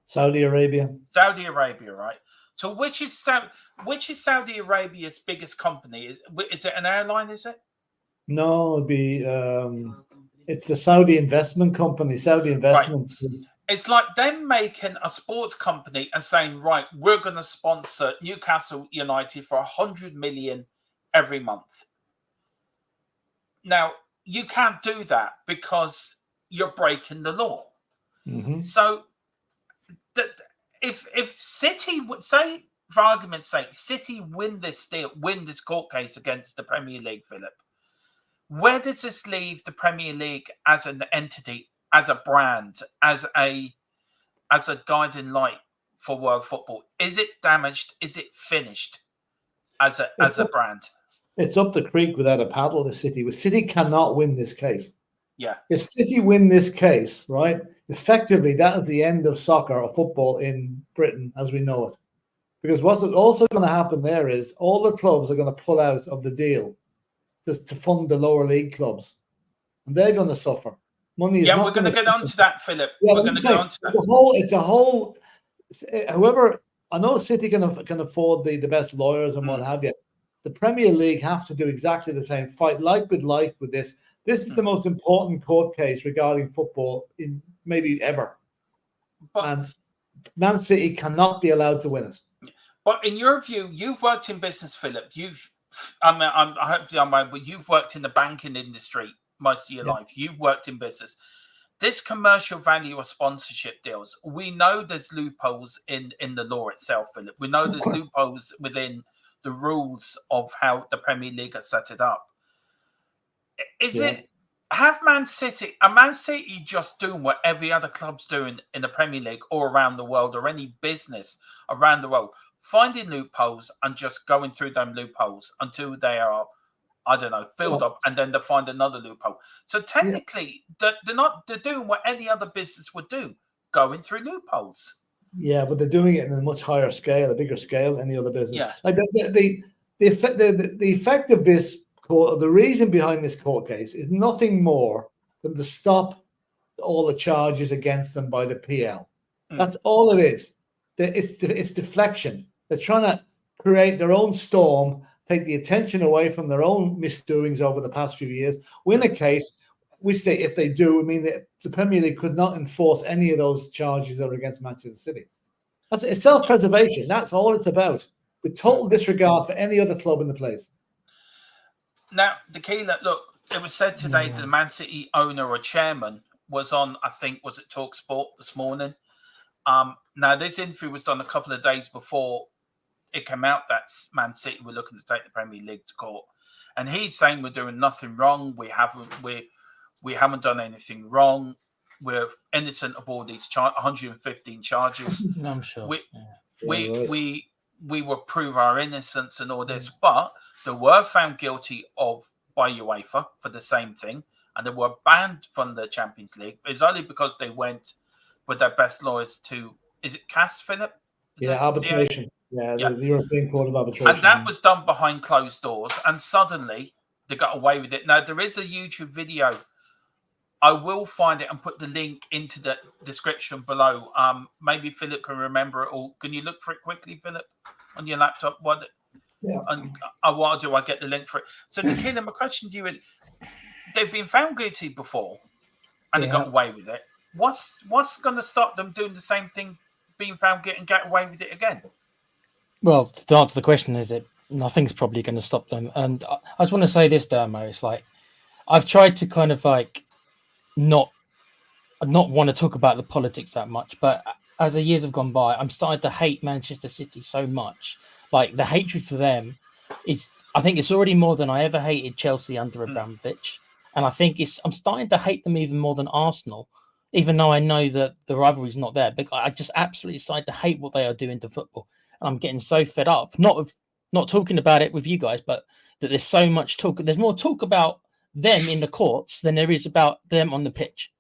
Saudi Arabia. Saudi Arabia, right? So which is Saudi Arabia's biggest company? Is it an airline, is it? No, it'd be it's the Saudi investment company, Saudi Investments. Right. It's like them making a sports company and saying, right, we're going to sponsor Newcastle United for 100 million every month. Now, you can't do that because you're breaking the law. Mm-hmm. So if City would say, for argument's sake, City win this court case against the Premier League, Philip, where does this leave the Premier League as an entity, as a brand, as a guiding light for world football? Is it damaged? Is it finished as a brand? It's up the creek without a paddle. The City cannot win this case. Yeah. If City win this case, right, effectively that is the end of soccer or football in Britain as we know it. Because what's also going to happen there is all the clubs are going to pull out of the deal just to fund the lower league clubs, and they're going to suffer. Money is not we're going to get onto that, Philip. Yeah, we're going to get onto that. It's a whole. However, I know City can afford the best lawyers and what have you. The Premier League have to do exactly the same. Fight like with this. This is the most important court case regarding football in maybe ever. And Man City cannot be allowed to win it. But in your view, you've worked in business, Philip. I hope you don't mind, but you've worked in the banking industry most of your life. You've worked in business. This commercial value of sponsorship deals, we know there's loopholes in the law itself, Philip. We know there's loopholes within the rules of how the Premier League has set it up. Are Man City just doing what every other club's doing in the Premier League or around the world, or any business around the world, finding loopholes and just going through them loopholes until they are, I don't know, filled up, and then they find another loophole? So technically, they're doing what any other business would do, going through loopholes. Yeah, but they're doing it in a much higher scale, a bigger scale than any other business. Yeah. Like the effect of this court, the reason behind this court case is nothing more than to stop all the charges against them by the PL. That's all it is. It's deflection. They're trying to create their own storm, take the attention away from their own misdoings over the past few years, win a case, which if they do, I mean, the Premier League could not enforce any of those charges that are against Manchester City. It's self-preservation. That's all it's about, with total disregard for any other club in the place. Now, Tequila, look, it was said today that the Man City owner or chairman was on, I think, was it TalkSport this morning? Now, this interview was done a couple of days before it came out that Man City were looking to take the Premier League to court, and he's saying we're doing nothing wrong. We haven't done anything wrong. We're innocent of all these 115 charges. I'm sure. We will prove our innocence and all this, but they were found guilty by UEFA for the same thing, and they were banned from the Champions League. It's only because they went with their best lawyers to, is it CAS, Philip? Arbitration. The European Court of Arbitration. And that was done behind closed doors, and suddenly they got away with it. Now, there is a YouTube video. I will find it and put the link into the description below. Maybe Philip can remember it all. Can you look for it quickly, Philip, on your laptop? What I'll do, I get the link for it. So, Tequila, my question to you is, they've been found guilty before, and they got away with it. What's going to stop them doing the same thing, being found guilty and get away with it again? Well, to answer the question, is that nothing's probably going to stop them. And I just want to say this, Dermo. It's like, I've tried to kind of like not want to talk about the politics that much, but as the years have gone by, I'm starting to hate Manchester City so much. Like, the hatred for them is, I think it's already more than I ever hated Chelsea under Abramovich. And I think I'm starting to hate them even more than Arsenal, even though I know that the rivalry is not there. But I just absolutely started to hate what they are doing to football. And I'm getting so fed up, not talking about it with you guys, but that there's so much talk. There's more talk about them in the courts than there is about them on the pitch.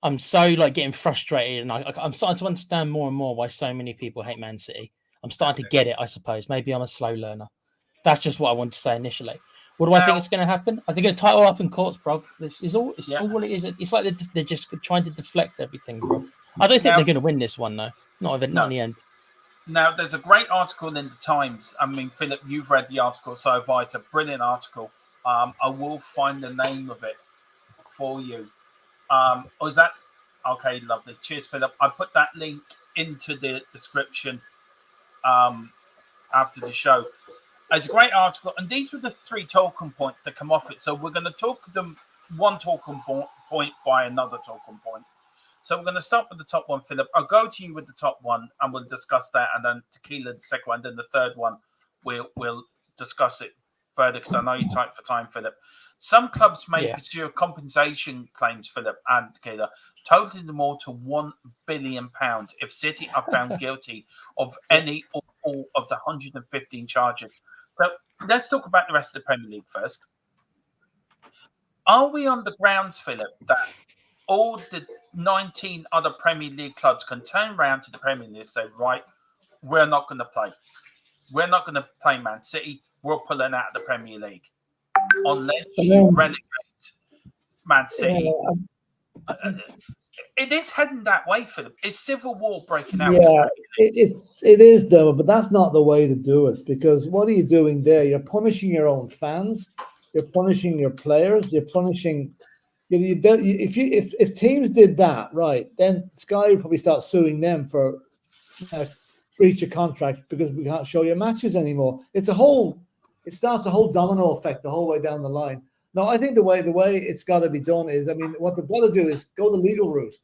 I'm so getting frustrated, and I'm starting to understand more and more why so many people hate Man City. I'm starting to get it, I suppose. Maybe I'm a slow learner. That's just what I wanted to say initially. What do I think is going to happen? I think it's going to title up in courts, bro. This is all. It's all it is. It's like they're just trying to deflect everything, bro. I don't think they're going to win this one, though. Not in the end. Now, there's a great article in the Times. I mean, Philip, you've read the article so far. It's a brilliant article. I will find the name of it for you. Is that okay? Lovely. Cheers, Philip. I put that link into the description after the show. It's a great article, and these were the 3 talking points that come off it. So we're going to talk them one talking point by another talking point. So we're going to start with the top one, Philip. I'll go to you with the top one, and we'll discuss that, and then Tequila the second one, and then the third one we'll discuss it further because I know you're tight for time, Philip. Some clubs may pursue compensation claims, Philip and Tequila, totaling them all to £1 billion if City are found guilty of any or all of the 115 charges. So let's talk about the rest of the Premier League first. Are we on the grounds, Philip, that all the 19 other Premier League clubs can turn around to the Premier League and say, right, we're not going to play. We're not going to play Man City. We're pulling out of the Premier League. Unless you relegate Man City. It is heading that way, Philip. It's civil war breaking out. Yeah, it is, though, but that's not the way to do it, because what are you doing there? You're punishing your own fans. You're punishing your players. You're punishing... If teams did that, right, then Sky would probably start suing them for breach of contract because we can't show your matches anymore. It starts a whole domino effect the whole way down the line. No, I think the way it's got to be done is, I mean, what they've got to do is go the legal route.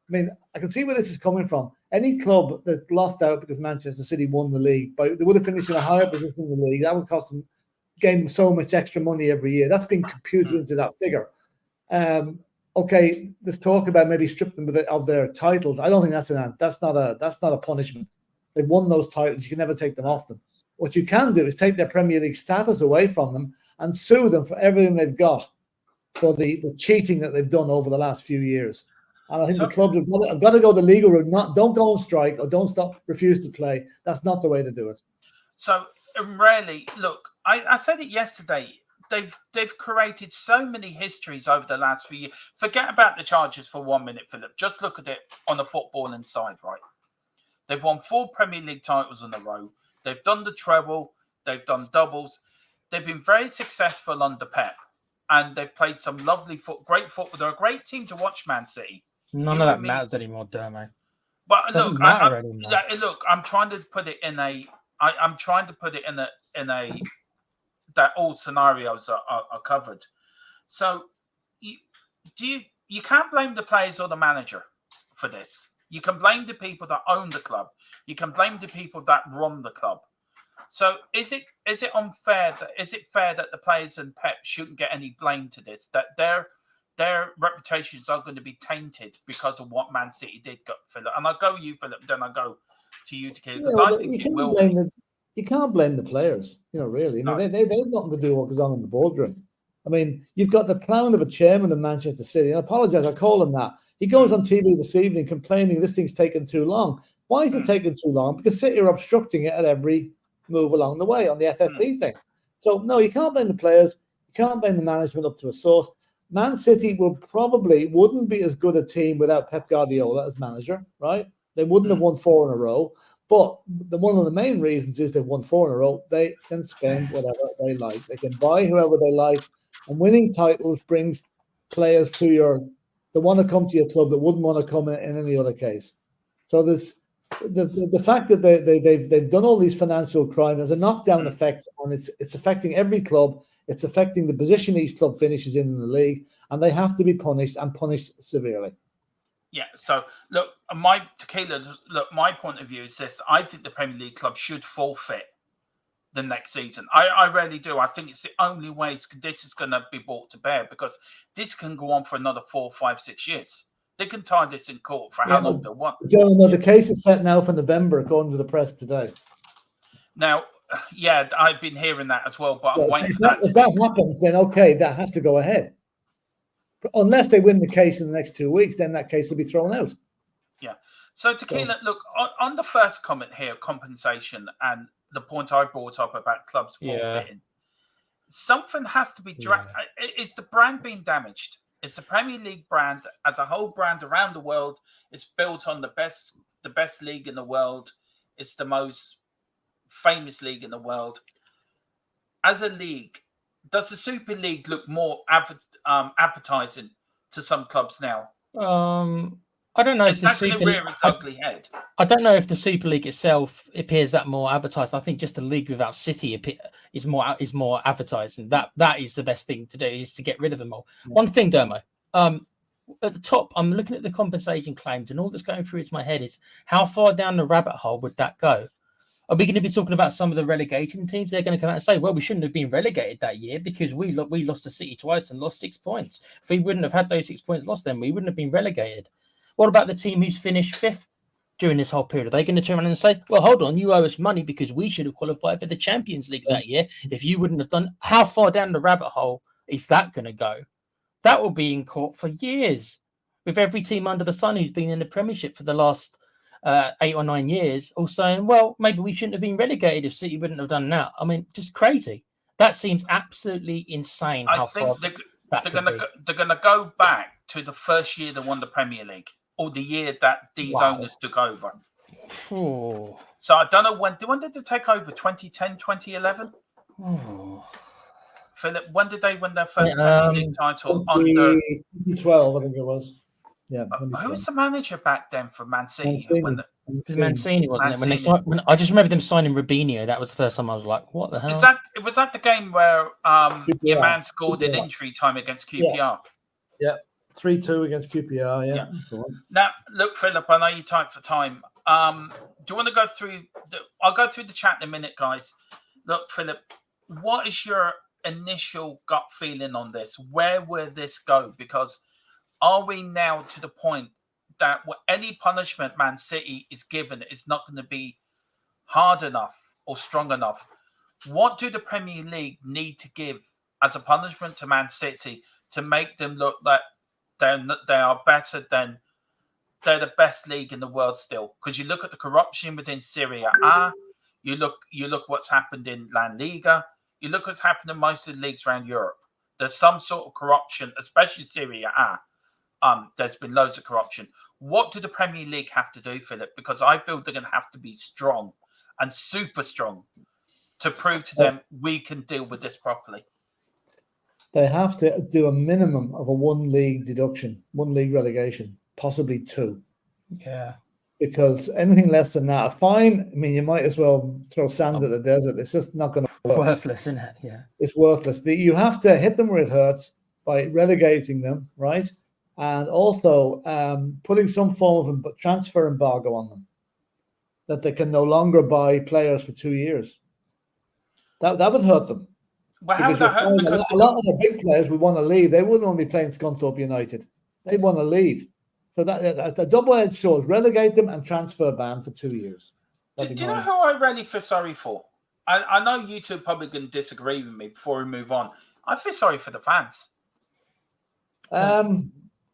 I mean, I can see where this is coming from. Any club that's lost out because Manchester City won the league, but they would have finished in a higher position in the league. That would cost them, gain them so much extra money every year. That's been computed into that figure. Okay, there's talk about maybe stripping them of their titles. I don't think that's not a punishment. They've won those titles. You can never take them off them. What you can do is take their Premier League status away from them and sue them for everything they've got for the cheating that they've done over the last few years. And I think the clubs have got to go the legal route. Don't go on strike or don't refuse to play. That's not the way to do it. So really, look, I said it yesterday. They've created so many histories over the last few years. Forget about the charges for 1 minute, Philip. Just look at it on the footballing side, right? They've won 4 Premier League titles in a row. They've done the treble. They've done doubles. They've been very successful under Pep, and they've played some lovely great football. They're a great team to watch, Man City. None of that matters anymore, Dermo. But look, I'm trying to put it in a. I'm trying to put it in a that all scenarios are covered. So you can't blame the players or the manager for this. You can blame the people that own the club. You can blame the people that run the club. So is it unfair? Is it fair that the players and Pep shouldn't get any blame to this? That their reputations are going to be tainted because of what Man City did, Philip? And I'll go you, Philip, then I'll go to you, Tequila, because I think you can't blame the players, really. I mean, they've nothing to do with what goes on in the boardroom. I mean, you've got the clown of a chairman of Manchester City, and I apologise, I call him that. He goes on TV this evening complaining this thing's taken too long. Why is it taking too long? Because City are obstructing it at every move along the way on the FFP thing. So, no, you can't blame the players. You can't blame the management up to a source. Man City wouldn't be as good a team without Pep Guardiola as manager, right? They wouldn't have won 4 in a row. But one of the main reasons is they've won 4 in a row. They can spend whatever they like. They can buy whoever they like. And winning titles brings players that want to come to your club that wouldn't want to come in any other case. So there's the fact that they've done all these financial crimes has a knockdown effect, and it's affecting every club. It's affecting the position each club finishes in the league, and they have to be punished and punished severely. Yeah. So look, my point of view is this: I think the Premier League club should forfeit the next season. I really do. I think it's the only way this is going to be brought to bear, because this can go on for another 4, 5, 6 years. They can tie this in court for how long they want. The case is set now for November, according to the press today. Now, yeah, I've been hearing that as well, but I'm waiting for that. If that happens, then okay, that has to go ahead. But unless they win the case in the next 2 weeks, then that case will be thrown out. Yeah. So, Tequila, look, on the first comment here, compensation, and the point I brought up about clubs forfeiting, something has to be Is the brand being damaged? It's the Premier League brand as a whole brand around the world. It's built on the best league in the world. It's the most famous league in the world. As a league, does the Super League look more appetizing to some clubs now? I don't know if Is the that going to Super. rear its ugly head? I don't know if the Super League itself appears that more advertised. I think just a league without City is more advertised, and that is the best thing to do, is to get rid of them all. Yeah. One thing, Dermo, at the top, I'm looking at the compensation claims, and all that's going through into my head is how far down the rabbit hole would that go? Are we going to be talking about some of the relegation teams? They're going to come out and say, well, we shouldn't have been relegated that year because we lost to City twice and lost 6 points. If we wouldn't have had those 6 points lost, then we wouldn't have been relegated. What about the team who's finished 5th during this whole period? Are they going to turn around and say, well, hold on, you owe us money because we should have qualified for the Champions League that year if you wouldn't have done? How far down the rabbit hole is that going to go? That will be in court for years, with every team under the sun who's been in the Premiership for the last 8 or 9 years all saying, well, maybe we shouldn't have been relegated if City wouldn't have done that. I mean, just crazy. That seems absolutely insane. I think they're going to go back to the first year they won the Premier League, or the year that these owners took over. Oh. So I don't know when did they take over? 2010, 2011? Oh. Philip, when did they win their first Premier League title? 2012, I think it was. Yeah. Who was the manager back then for Man City? Mancini, wasn't it? When I just remember them signing Rubinho. That was the first time I was like, "What the hell?" Was that the game where your man scored in injury time against QPR? Yeah, 3-2 against QPR. Yeah. Now, look, Philip, I know you're tight for time. Do you want to go through? I'll go through the chat in a minute, guys. Look, Philip, what is your initial gut feeling on this? Where will this go? Because are we now to the point that any punishment Man City is given is not going to be hard enough or strong enough? What do the Premier League need to give as a punishment to Man City to make them look like they are better than they're the best league in the world still? Because you look at the corruption within Serie A, you look what's happened in La Liga, you look what's happened in most of the leagues around Europe. There's some sort of corruption, especially Serie A. There's been loads of corruption. What do the Premier League have to do, Philip? Because I feel they're going to have to be strong and super strong to prove to them we can deal with this properly. They have to do a minimum of a 1 league deduction, 1 league relegation, possibly 2. Yeah. Because anything less than that, a fine, I mean, you might as well throw sand at the desert. It's just not going to work. Worthless, isn't it? Yeah. It's worthless. You have to hit them where it hurts by relegating them, right? And also putting some form of transfer embargo on them, that they can no longer buy players for 2 years. That would hurt them. Well, how would that hurt? Because a lot of the big players would want to leave. They wouldn't want to be playing Scunthorpe United. They'd want to leave. So that the double-edged sword, relegate them and transfer ban for 2 years. Do you know who I really feel sorry for? I know you two are probably going to disagree with me before we move on. I feel sorry for the fans.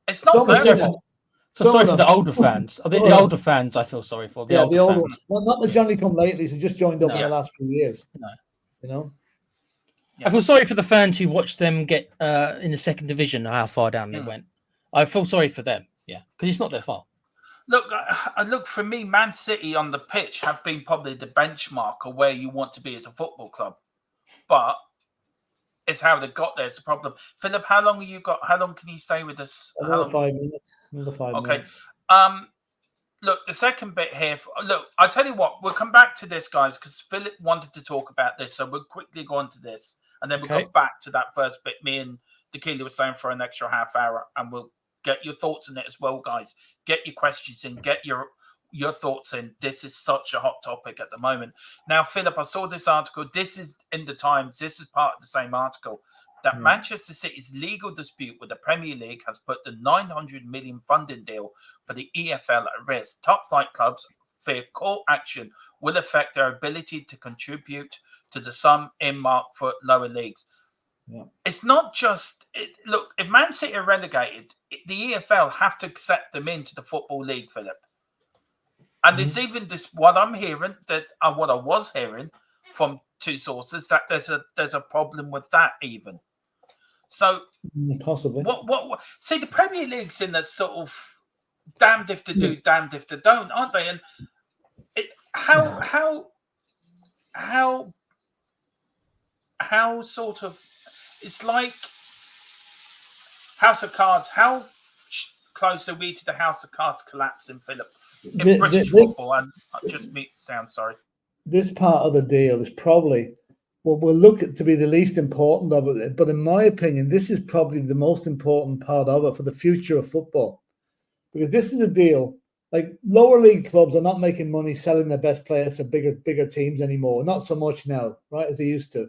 It's not sorry for the older fans. The older fans, I feel sorry for. The older fans. Well, not the Johnny come lately, who just joined up in the last few years. No. You know? Yeah. I feel sorry for the fans who watched them get in the second division, how far down they went. I feel sorry for them, because it's not their fault. Look, for me, Man City on the pitch have been probably the benchmark of where you want to be as a football club. But it's how they got there. It's a problem. Philip, how long can you stay with us? Another 5 minutes. Okay. Look, the second bit here. Look, I'll tell you what. We'll come back to this, guys, because Philip wanted to talk about this. So we'll quickly go on to this. And then we'll go back to that first bit. Me and Dakila were saying for an extra half hour. And we'll get your thoughts on it as well, guys. Get your questions in. Get your thoughts in. This is such a hot topic at the moment. Now, Philip, I saw this article. This is in the Times. This is part of the same article. That Manchester City's legal dispute with the Premier League has put the 900 million funding deal for the EFL at risk. Top flight clubs fear court action will affect their ability to contribute to the sum earmarked for lower leagues. Yeah. It's not just look. If Man City are relegated, the EFL have to accept them into the Football League, Philip. And it's even this. What I'm hearing what I was hearing from two sources that there's a problem with that even. So possibly. What? See, the Premier League's in a sort of damned if to do, damned if to don't, aren't they? And how sort of it's like House of Cards. How closer we to the house of cards collapsing, Philip, in Th- British this- football. And just me sound sorry. This part of the deal is probably what we'll look at to be the least important of it. But in my opinion, this is probably the most important part of it for the future of football. Because this is a deal, like lower league clubs are not making money selling their best players to bigger teams anymore. Not so much now, right, as they used to.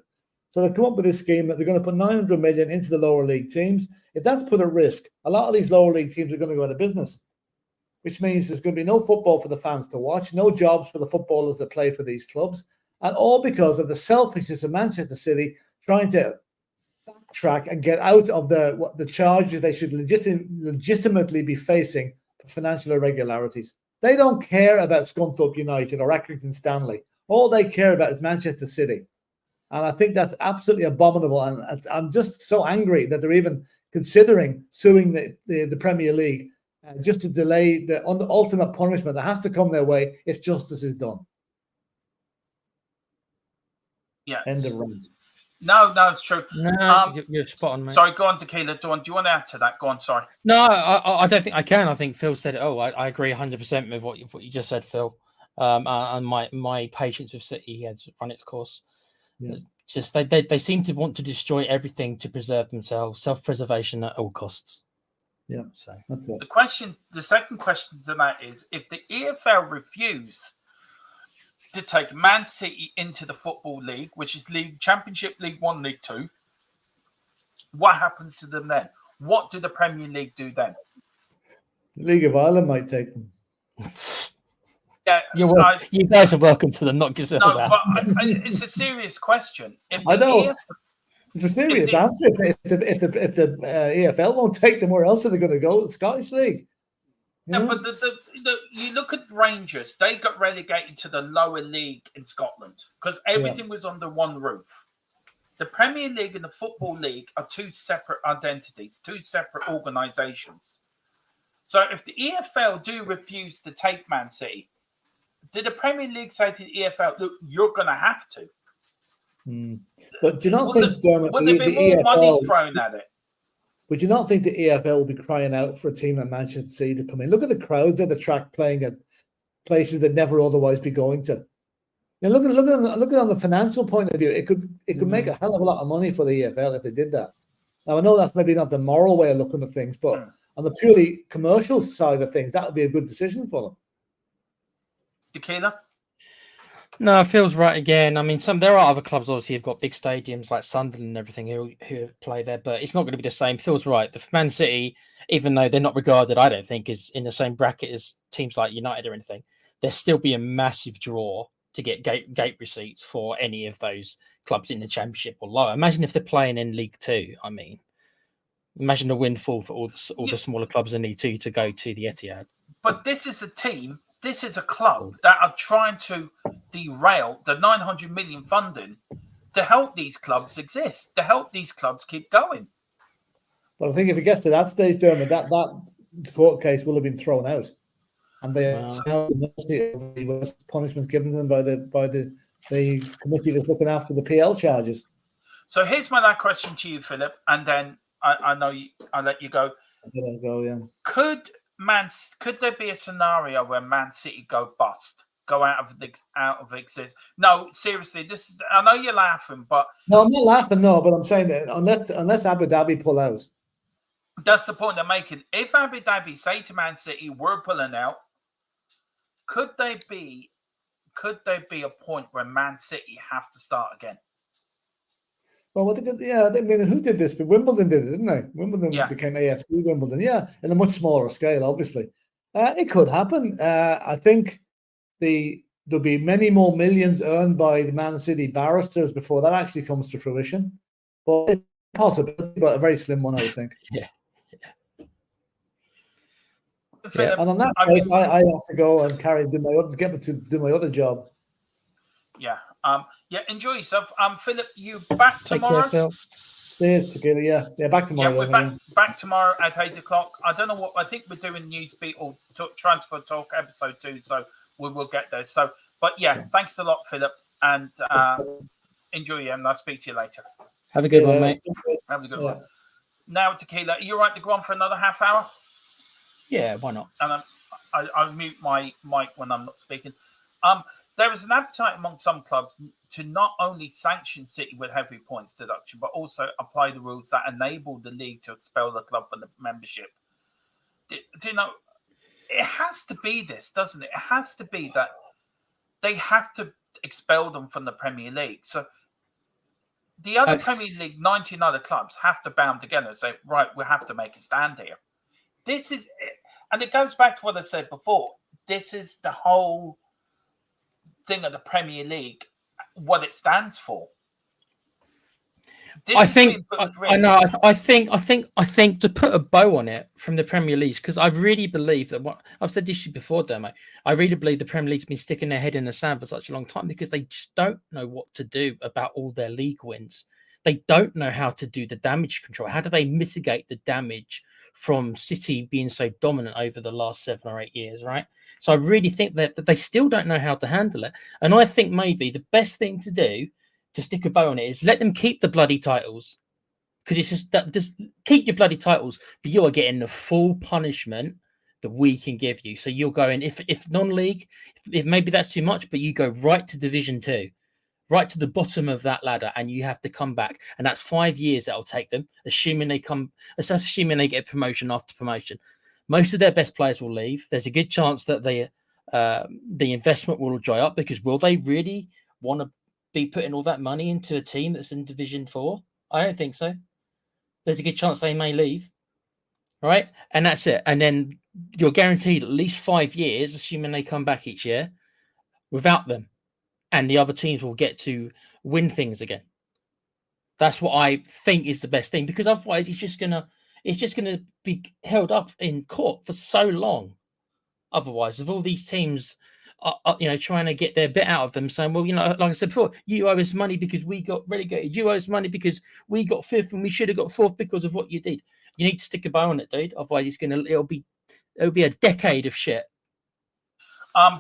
So they come up with this scheme that they're going to put 900 million into the lower league teams. If that's put at risk, a lot of these lower league teams are going to go out of business, which means there's going to be no football for the fans to watch, no jobs for the footballers that play for these clubs, and all because of the selfishness of Manchester City trying to backtrack and get out of the charges they should legitimately be facing for financial irregularities. They don't care about Scunthorpe United or Accrington Stanley. All they care about is Manchester City. And I think that's absolutely abominable. And I'm just so angry that they're even considering suing the Premier League just to delay the ultimate punishment that has to come their way if justice is done. Yeah. End of rant. No, it's true. No, you're spot on, mate. Sorry, go on, Tequila. Do you want to add to that? Go on, sorry. No, I don't think I can. I think Phil said it. Oh, I agree 100% with what you just said, Phil. And my patience with City has run its course. Yeah. Just they seem to want to destroy everything to preserve themselves, self-preservation at all costs. Yeah, so that's it. The second question to that is, if the EFL refuse to take Man City into the Football League, which is Championship, League 1, League 2, what happens to them then? What do the Premier League do then? The League of Ireland might take them. Yeah, you guys are welcome to them. Knock yourselves out. But it's a serious question. I know. It's a serious answer. If the EFL won't take them, where else are they going to go? The Scottish League. But you look at Rangers; they got relegated to the lower league in Scotland because everything was under one roof. The Premier League and the Football League are two separate identities, two separate organisations. So, if the EFL do refuse to take Man City, did the Premier League say to the EFL, "Look, you're going to have to"? But do you not think, Dermot, would there be more EFL, money thrown at it? Would you not think the EFL will be crying out for a team like Manchester City to come in? Look at the crowds at the track playing at places they'd never otherwise be going to. You know, look at on the financial point of view, it could make a hell of a lot of money for the EFL if they did that. Now I know that's maybe not the moral way of looking at things, but on the purely commercial side of things, that would be a good decision for them. Tequila? No, it feels right again. I mean, there are other clubs obviously who've got big stadiums like Sunderland and everything who play there, but it's not going to be the same. Feels right. The Man City, even though they're not regarded, I don't think, is in the same bracket as teams like United or anything, there'll still be a massive draw to get gate receipts for any of those clubs in the Championship or lower. Imagine if they're playing in League Two. I mean, imagine the windfall for all the smaller clubs in League Two to go to the Etihad. But this is a team. This is a club that are trying to derail the 900 million funding to help these clubs exist, to help these clubs keep going. But I think if it gets to that stage, Dermot, that court case will have been thrown out, and they have the punishments given them by the committee that's looking after the PL charges. So here's my last question to you, Philip, and then I know I'll let you go. Could there be a scenario where Man City go bust, go out of existence? No, seriously, I know you're laughing, but no, I'm not laughing. No, but I'm saying that unless Abu Dhabi pull out, that's the point I'm making. If Abu Dhabi say to Man City, "We're pulling out," could there be a point where Man City have to start again? Well, I mean, who did this? But Wimbledon did it, didn't they? Wimbledon became AFC Wimbledon, in a much smaller scale, obviously. It could happen. I think there'll be many more millions earned by the Man City barristers before that actually comes to fruition. But it's a possibility, but a very slim one, I would think. Yeah. And on that case, I have to go and get to do my other job. Yeah. Enjoy yourself. Philip, you back tomorrow? Take care, Phil. Cheers, Tequila. Yeah, back tomorrow. Yeah, we're back tomorrow at 8 o'clock. I don't know what, I think we're doing Newsbeat or Transfer Talk episode 2, so we will get there. So, but yeah, thanks a lot, Philip, and enjoy you, and I'll speak to you later. Have a good one, mate. Have a good one. Now, Tequila, are you all right to go on for another half hour? Yeah, why not? And I mute my mic when I'm not speaking. There is an appetite among some clubs to not only sanction City with heavy points deduction, but also apply the rules that enable the league to expel the club from the membership. Do you know? It has to be this, doesn't it? It has to be that they have to expel them from the Premier League. So the other Premier League, 19 other clubs have to band together and say, right, we have to make a stand here. This is, and it goes back to what I said before. This is the whole thing of the Premier League, what it stands for. I think to put a bow on it from the Premier League, because I really believe that what I've said this before, though, mate. I really believe the Premier League's been sticking their head in the sand for such a long time because they just don't know what to do about all their league wins. They don't know how to do the damage control. How do they mitigate the damage from City being so dominant over the last 7 or 8 years, right? So I really think that they still don't know how to handle it. And I think maybe the best thing to do to stick a bow on it is let them keep the bloody titles. Because it's just keep your bloody titles, but you are getting the full punishment that we can give you. So you're going, if non-league, if maybe that's too much, but you go right to Division 2. Right to the bottom of that ladder, and you have to come back, and that's 5 years that'll take them. Assuming they get promotion after promotion, most of their best players will leave. There's a good chance that the investment will dry up because will they really want to be putting all that money into a team that's in Division 4? I don't think so. There's a good chance they may leave, right? And that's it. And then you're guaranteed at least 5 years, assuming they come back each year, without them. And the other teams will get to win things again. That's what I think is the best thing, because otherwise it's just gonna be held up in court for so long. Otherwise, if all these teams are trying to get their bit out of them, saying, well, like I said before, you owe us money because we got relegated. You owe us money because we got 5th and we should have got 4th because of what you did. You need to stick a bow on it, dude. Otherwise, it'll be a decade of shit.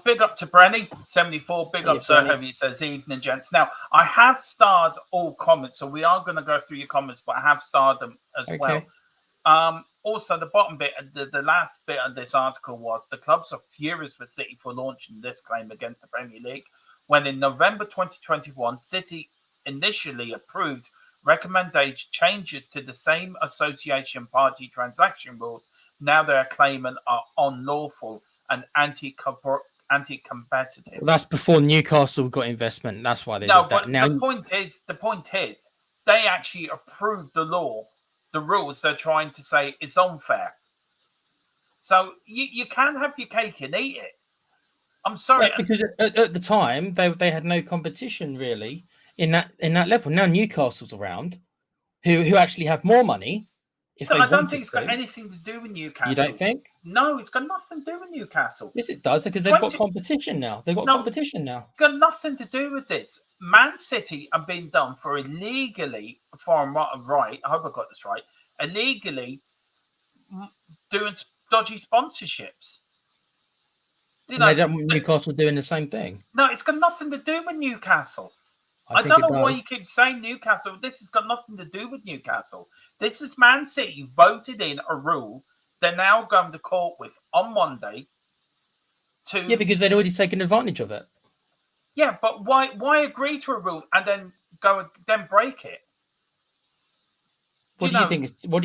Big up to Brenny, 74. Big up Sir Heavy. It says, evening, gents. Now, I have starred all comments, so we are going to go through your comments, but I have starred them as well. Also, the bottom bit, the last bit of this article was the clubs are furious with City for launching this claim against the Premier League, when in November 2021, City initially approved recommended changes to the same association party transaction rules. Now they're claiming are unlawful and anti-competitive. Well, that's before Newcastle got investment. That's why they did that. But now the point is, they actually approved the law, the rules. They're trying to say it's unfair. So you can have your cake and eat it. I'm sorry, because at the time they had no competition really in that level. Now Newcastle's around, who actually have more money. I don't think it's got anything to do with Newcastle. You don't think? No, it's got nothing to do with Newcastle. Yes, it does, because they've got competition now. They've got competition now. It's got nothing to do with this. Man City are being done for illegally, right, I hope I got this right, illegally doing dodgy sponsorships. Newcastle doing the same thing? No, it's got nothing to do with Newcastle. I don't know why you keep saying Newcastle. This has got nothing to do with Newcastle. This is Man City voted in a rule they're now going to court with on Monday. Yeah, because they'd already taken advantage of it. Yeah, but why agree to a rule and then break it? What do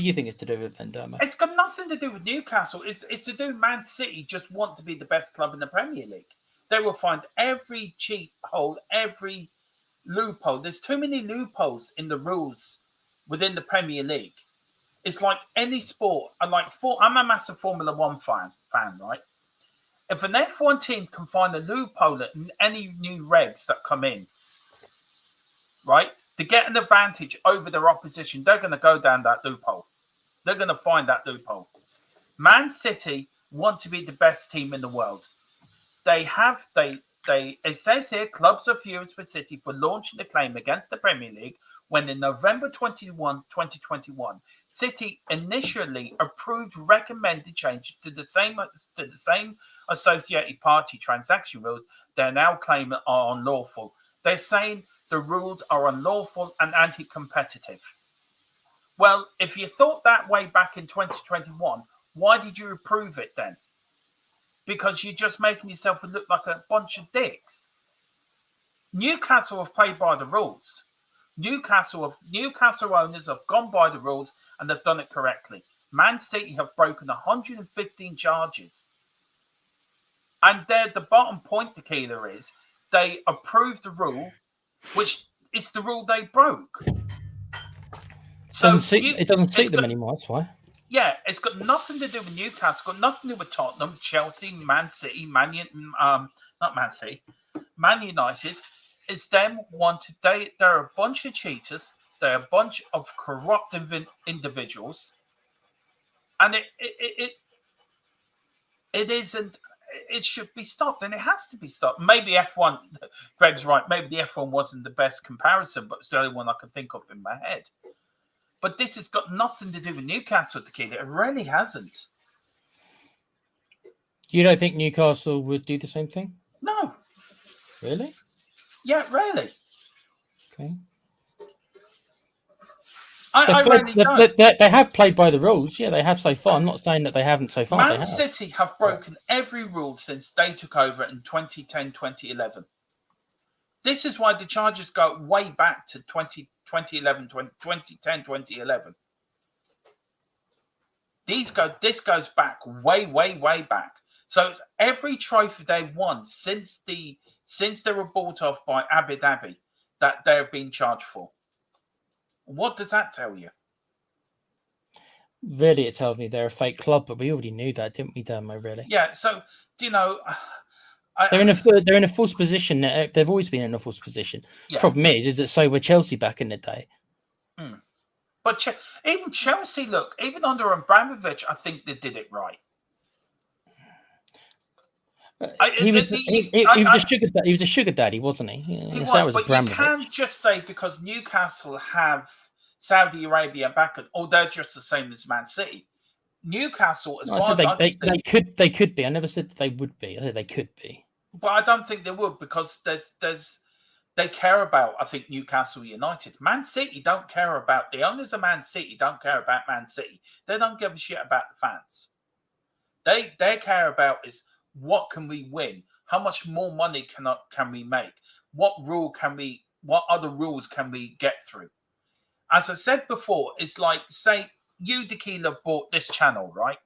you think it's to do with then, Dermot? It's got nothing to do with Newcastle. It's to do with Man City just want to be the best club in the Premier League. They will find every cheat hole, every loophole. There's too many loopholes in the rules within the Premier League. It's like any sport. I'm a massive Formula One fan, right? If an F1 team can find a loophole in any new regs that come in, right, to get an advantage over their opposition, they're going to go down that loophole. They're going to find that loophole. Man City want to be the best team in the world. It says here, clubs are furious with City for launching a claim against the Premier League when in November 2021, City initially approved recommended changes to the same associated party transaction rules. They're now claiming are unlawful. They're saying the rules are unlawful and anti-competitive. Well, if you thought that way back in 2021, Why did you approve it then? Because you're just making yourself look like a bunch of dicks. Newcastle have played by the rules. Newcastle owners have gone by the rules and they've done it correctly. Man City have broken 115 charges. And the bottom point, Tequila, is they approved the rule, which is the rule they broke. So it doesn't suit them anymore, that's why. Yeah, it's got nothing to do with Newcastle, got nothing to do with Tottenham, Chelsea, Man City, Man United. It's them wanted. They're a bunch of cheaters. They're a bunch of corrupt individuals, and it isn't. It should be stopped, and it has to be stopped. Maybe F1. Greg's right. Maybe the F1 wasn't the best comparison, but it's the only one I can think of in my head. But this has got nothing to do with Newcastle, Tequila. It really hasn't. You don't think Newcastle would do the same thing? No. Really? Yeah, really. Okay. I really don't. They have played by the rules. Yeah, they have so far. I'm not saying that they haven't so far. Man City have broken every rule since they took over in 2010, 2011. This is why the charges go way back to 2010, 2011. This goes back way, way, way back. So it's every trophy they've won since they were bought off by Abu Dhabi that they've been charged for. What does that tell you? Really, it tells me they're a fake club, but we already knew that, didn't we, Dermo? Really? Yeah. So you know, they're in a false position. They've always been in a false position. Yeah. Problem is that so were Chelsea back in the day. But even Chelsea, look, even under Abramovich, I think they did it right. He was a sugar daddy, wasn't he? He was, but you can't just say because Newcastle have Saudi Arabia back, or they're just the same as Man City. Newcastle, as far as they could be. I never said they would be. I said they could be. But I don't think they would because they care about, I think, Newcastle United. Man City don't care about, the owners of Man City don't care about Man City. They don't give a shit about the fans. They care about is what can we win? How much more money can we make? What other rules can we get through? As I said before, it's like, say, you, Tequila, bought this channel, right?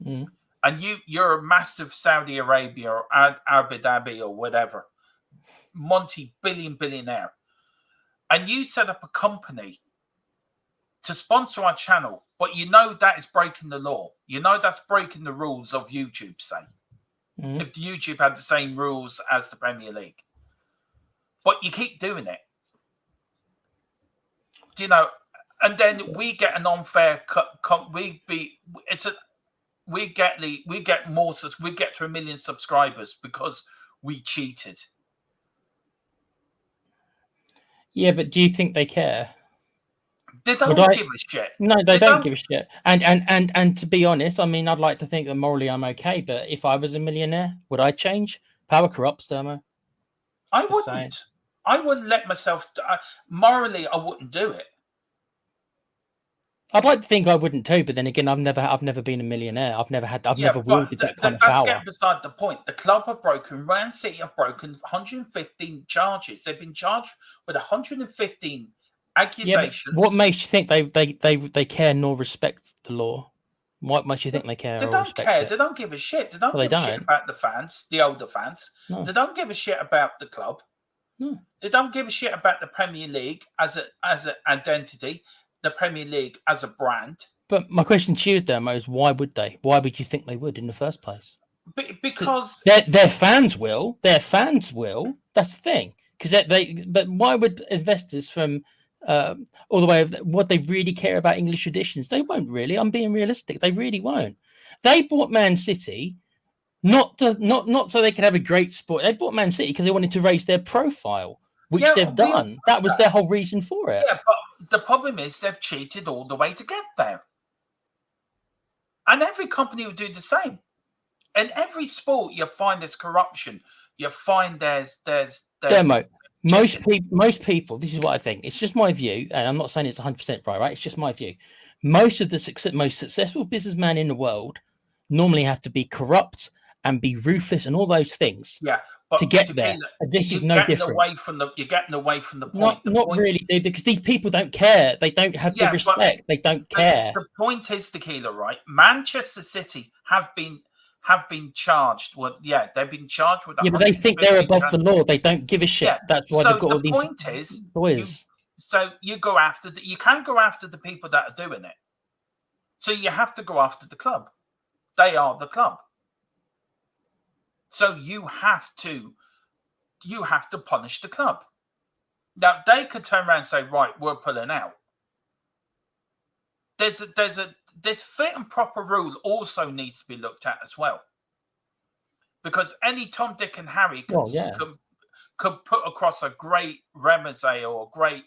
Mm. And you're a massive Saudi Arabia or Abu Dhabi or whatever, billionaire. And you set up a company to sponsor our channel, but you know that is breaking the law. You know that's breaking the rules of YouTube, say. Mm. If YouTube had the same rules as the Premier League. But you keep doing it. Do you know? And then we get an unfair we get to 1 million subscribers because we cheated. Yeah, but do you think they care? They don't give a shit. No, they don't give a shit. And to be honest, I mean, I'd like to think that morally I'm okay, but if I was a millionaire, would I change? Power corrupts, Dermo. I wouldn't. I wouldn't let myself. Morally, I wouldn't do it. I'd like to think I wouldn't too, but then again, I've never been a millionaire. I've never wielded that kind of power. That's getting beside the point. The club have broken. Man City have broken 115 charges. They've been charged with 115 accusations. Yeah, what makes you think they care nor respect the law? What makes you think they care? They don't care. They don't give a shit. They don't give a shit about the fans, the older fans. No. They don't give a shit about the club. No. They don't give a shit about the Premier League as an identity. The Premier League as a brand. But my question to you, Dermo, is why would they? Why would you think they would in the first place? Because their fans will. Their fans will. That's the thing. Because But why would investors from all the way of what they really care about English traditions? They won't really. I'm being realistic. They really won't. They bought Man City not so they could have a great sport. They bought Man City because they wanted to raise their profile, which they've done. That was their whole reason for it. Yeah, but the problem is they've cheated all the way to get there. And every company will do the same. In every sport, you find there's corruption. You find there's Dermo, most people, this is what I think. It's just my view, and I'm not saying it's 100% right? It's just my view. Most of the most successful businessmen in the world normally have to be corrupt and be ruthless and all those things Yeah, but to get there. This is no different. You're getting away from the point. Not really, dude, because these people don't care. They don't have the respect. They don't care. The point is, Tequila, right? Manchester City have been charged. Well, yeah, they've been charged with. Yeah, but they think they're above the law. They don't give a shit. Yeah. That's why they've got all these. So the point is, lawyers. you go after you can go after the people that are doing it. So you have to go after the club. They are the club. So you have to punish the club. Now they could turn around and say, right, we're pulling out. This fit and proper rule also needs to be looked at as well. Because any Tom, Dick and Harry could put across a great remise or great,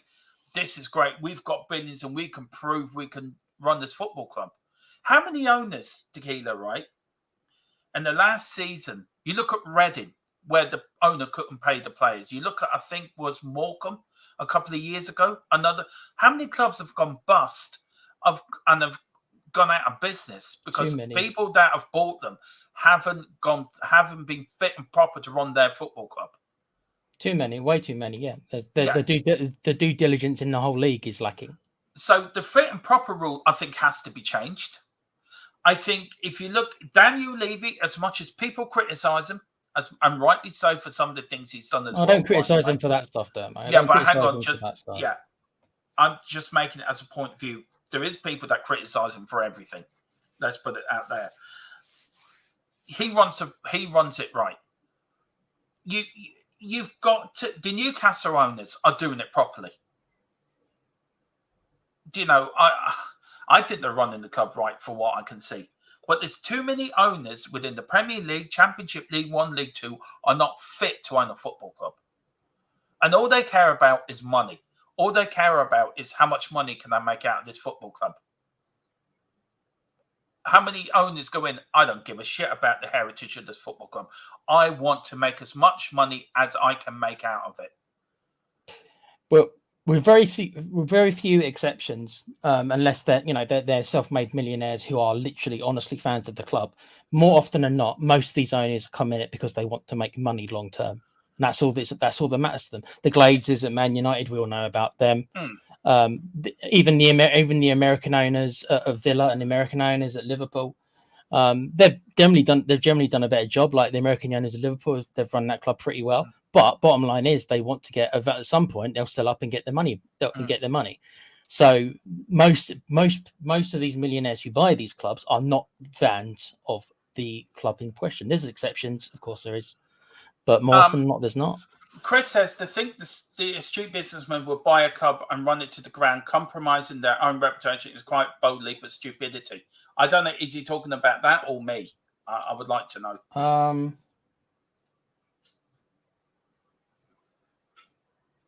this is great, we've got billions and we can prove we can run this football club. How many owners, Tequila, right? In the last season, you look at Reading, where the owner couldn't pay the players. You look at, I think, was Morecambe a couple of years ago. How many clubs have gone bust and have gone out of business because people that have bought them haven't been fit and proper to run their football club? Too many, way too many. Yeah, the due diligence in the whole league is lacking. So the fit and proper rule, I think, has to be changed. I think if you look, Daniel Levy, as much as people criticise him, and rightly so for some of the things he's done as well. I don't criticise him for that stuff, though, mate. Yeah, but hang on, I'm just making it as a point of view. There is people that criticise him for everything. Let's put it out there. He runs it right. You've got to. The Newcastle owners are doing it properly. Do you know? I think they're running the club right for what I can see. But there's too many owners within the Premier League, Championship League 1, League 2 are not fit to own a football club. And all they care about is money. All they care about is how much money can I make out of this football club. How many owners go in, I don't give a shit about the heritage of this football club. I want to make as much money as I can make out of it. Well, with very few exceptions, unless they're self-made millionaires who are literally honestly fans of the club. More often than not, most of these owners come in it because they want to make money long term. And that's all that matters to them. The Glazers at Man United, we all know about them. Even the American owners of Villa and the American owners at Liverpool, they've generally done a better job. Like the American owners of Liverpool, they've run that club pretty well. But bottom line is, they want to get at some point they'll sell up and get their money. Get their money. So most of these millionaires who buy these clubs are not fans of the club in question. There's exceptions, of course there is, but more often than not, there's not. Chris says to think the astute businessman would buy a club and run it to the ground, compromising their own reputation is quite bold leap of stupidity. I don't know. Is he talking about that or me? I would like to know.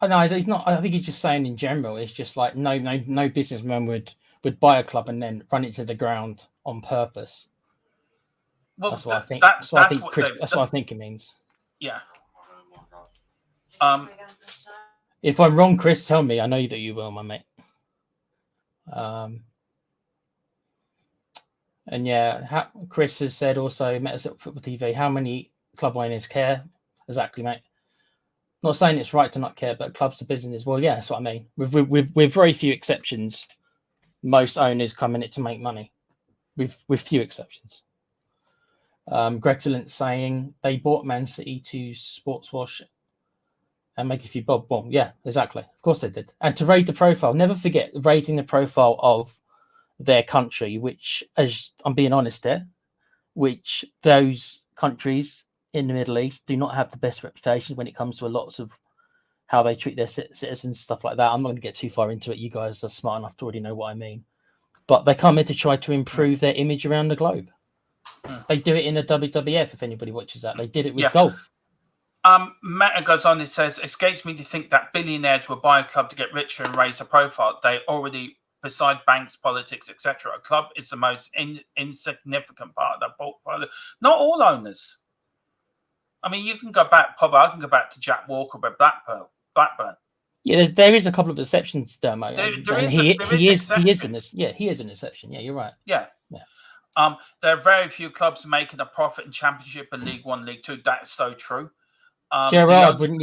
No, he's not. I think he's just saying in general. It's just like no businessman would buy a club and then run it to the ground on purpose. Well, that's what I think. That's what I think it means. Yeah. If I'm wrong, Chris, tell me. I know that you will, my mate. And yeah, Chris has said also, met us at Football TV. How many club owners care? Exactly, mate. Not saying it's right to not care, but clubs are business. Well, yeah, that's what I mean. With very few exceptions, most owners come in it to make money. With few exceptions. Greg Gillant's saying they bought Man City to sports wash and make a few bob. Well, yeah, exactly. Of course they did. And to raise the profile, never forget raising the profile of their country, which, as I'm being honest there, which those countries in the Middle East do not have the best reputation when it comes to lots of how they treat their citizens, stuff like that. I'm not going to get too far into it. You guys are smart enough to already know what I mean. But they come in to try to improve their image around the globe. They do it in the WWF, if anybody watches that. They did it with golf. Meta goes on and says, it escapes me to think that billionaires will buy a club to get richer and raise a profile. They already, beside banks, politics, etc., a club is the most insignificant part of that portfolio. Not all owners. I mean, you can go back, probably I can go back to Jack Walker by Blackburn. Yeah, there is a couple of exceptions, Dermo. He is an exception. Yeah, you're right. Yeah. There are very few clubs making a profit in Championship and League One, League Two. That is so true. Gerard, wouldn't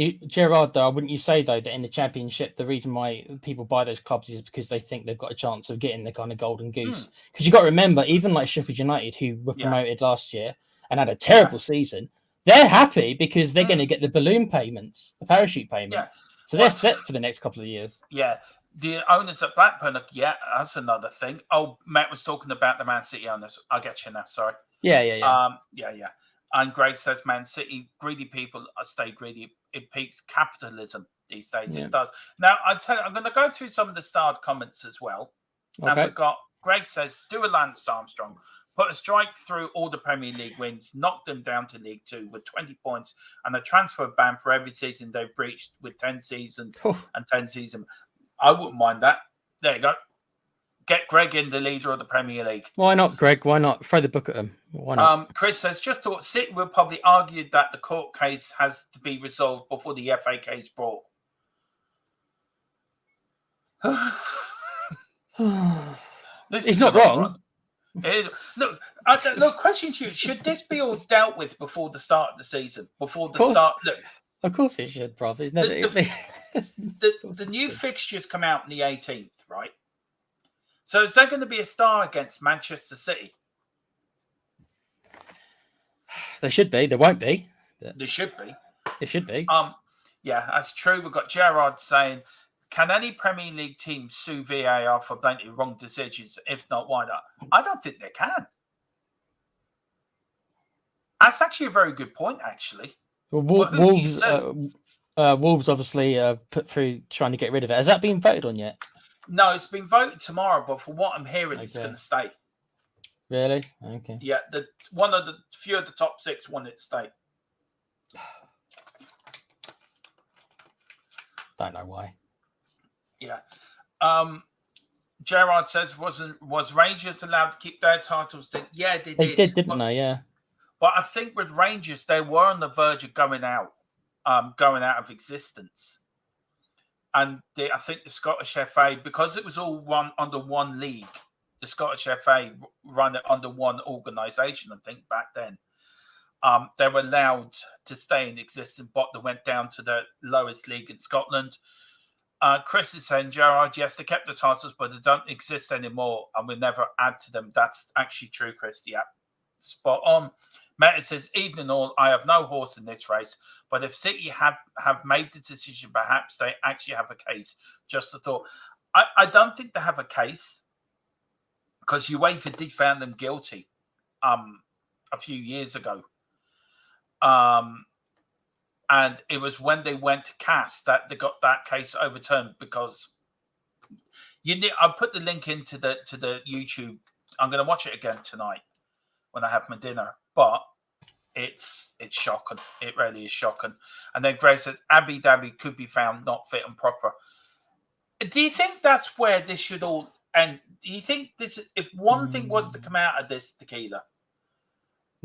you say though that in the Championship the reason why people buy those clubs is because they think they've got a chance of getting the kind of golden goose? Because you got to remember, even like Sheffield United, who were promoted last year and had a terrible season, they're happy because they're going to get the balloon payments, the parachute payment. Yeah. So they're set for the next couple of years. Yeah. The owners at Blackburn, that's another thing. Oh, Matt was talking about the Man City owners. I'll get you now. Sorry. Yeah. And Greg says, Man City, greedy people stay greedy. It peaks capitalism these days. Yeah. It does. Now, I'm going to go through some of the starred comments as well. Okay. And we've got, Greg says, do a Lance Armstrong. Put a strike through all the Premier League wins, knock them down to League Two with 20 points and a transfer ban for every season they've breached with 10 seasons and 10 seasons. I wouldn't mind that. There you go. Get Greg in the leader of the Premier League. Why not, Greg? Why not? Throw the book at him. Why not? Chris says, just thought City will probably argue that the court case has to be resolved before the FA case brought. He's not wrong. Look, question to you. Should this be all dealt with before the start of the season? Before the start? Look, of course it should, bruv. It's never... The new fixtures come out on the 18th, right? So is there going to be a star against Manchester City? There should be. There won't be. There should be. It should be. Yeah, that's true. We've got Gerard saying, can any Premier League team sue VAR for blatantly wrong decisions? If not, why not? I don't think they can. That's actually a very good point, actually. Well, Wolves obviously put through trying to get rid of it. Has that been voted on yet? No, it's been voted tomorrow, but for what I'm hearing, it's going to stay. Really? Okay. Yeah, one of the few of the top six want it to stay. Don't know why. Yeah. Gerard says, was Rangers allowed to keep their titles? Yeah, they did. They did, didn't they? Yeah. But I think with Rangers, they were on the verge of going out of existence. And I think the Scottish FA, because it was all under one league, the Scottish FA run it under one organisation, I think, back then. They were allowed to stay in existence, but they went down to the lowest league in Scotland. Chris is saying, Gerard, yes, they kept the titles, but they don't exist anymore, and we never add to them. That's actually true, Chris. Yeah, spot on. Matt says, even in all, I have no horse in this race, but if City have made the decision, perhaps they actually have a case. Just a thought. I don't think they have a case because UEFA did found them guilty a few years ago. And it was when they went to CAS that they got that case overturned because I'll put the link into the YouTube. I'm going to watch it again tonight when I have my dinner, but it's shocking. It really is shocking. And then Grace says Abu Dhabi could be found not fit and proper. Do you think that's where this should all end? Do you think this, if one thing was to come out of this, Tequila,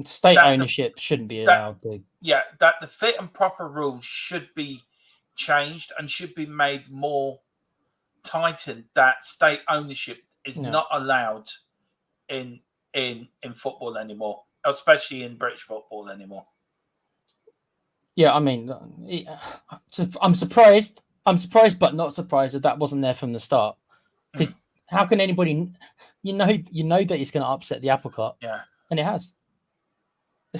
state ownership shouldn't be allowed? That the fit and proper rules should be changed and should be made more tightened. That state ownership is not allowed in football anymore, especially in British football anymore. Yeah, I mean, I'm surprised. I'm surprised, but not surprised that wasn't there from the start. Because how can anybody, you know that it's going to upset the apple cart? Yeah, and it has. I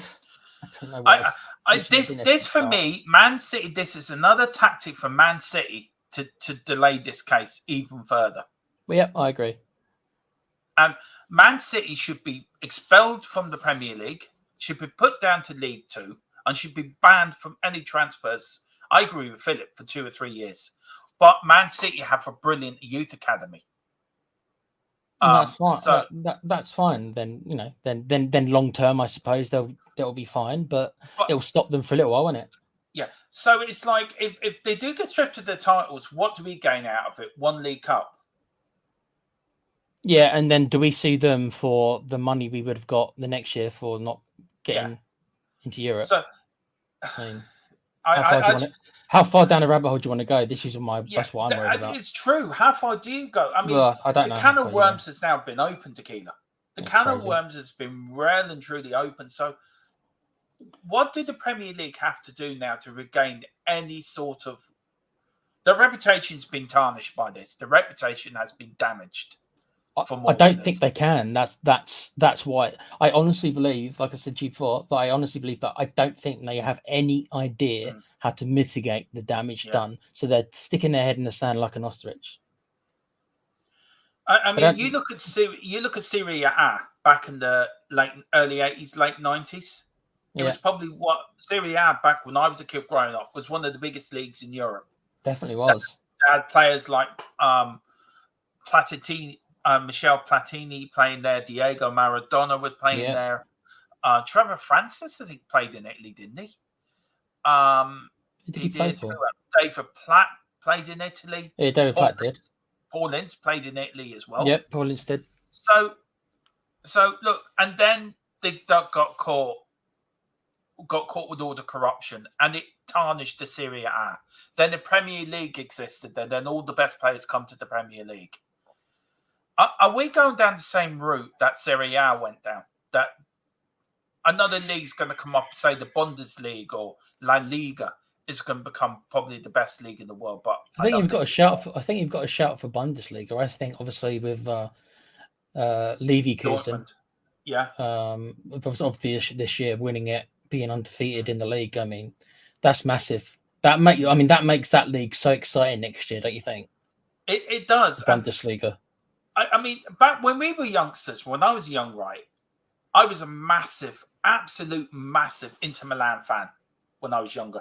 don't know. This for me, Man City. This is another tactic for Man City to delay this case even further. Well, yeah, I agree. And Man City should be expelled from the Premier League, should be put down to League Two, and should be banned from any transfers. I agree with Philip for 2 or 3 years, but Man City have a brilliant youth academy. That's fine. So, that's fine. Then then long term, I suppose they'll be fine, but it'll stop them for a little while, won't it? Yeah. So it's like if they do get stripped of their titles, what do we gain out of it? One League Cup. Yeah, and then do we see them for the money we would have got the next year for not getting into Europe? So, I mean, how far down the rabbit hole do you want to go? This is that's what I'm worried about. It's true. How far do you go? I mean, I don't know. The can of worms has now been opened, Tequila. The That's can of crazy. worms has been well and truly open. So, what do the Premier League have to do now to regain any sort of? The reputation's been tarnished by this. The reputation has been damaged. I don't think they can. That's why I honestly believe, like I said to you before, that I honestly believe that I don't think they have any idea how to mitigate the damage done. So they're sticking their head in the sand like an ostrich. I mean, you look at Serie A back in the early 80s, late 90s. It was probably what Serie A back when I was a kid growing up was one of the biggest leagues in Europe. Definitely was. They had players like Platini. Michel Platini playing there. Diego Maradona was playing there. Trevor Francis, I think, played in Italy, didn't he? He did. David Platt played in Italy. Yeah, David Platt did. Paul Ince played in Italy as well. Yep, Paul Ince did. So look, and then they got caught with all the corruption, and it tarnished the Serie A. Then the Premier League existed. Then all the best players come to the Premier League. Are we going down the same route that Serie A went down? That another league's going to come up, say the Bundesliga or La Liga is going to become probably the best league in the world. But I think you've got a shout for Bundesliga. I think obviously with Leverkusen, obviously this year winning it, being undefeated in the league. I mean, that's massive. That makes that league so exciting next year, don't you think? It does. Bundesliga. I mean, back when we were youngsters, when I was young, right, I was a absolute massive Inter Milan fan when I was younger.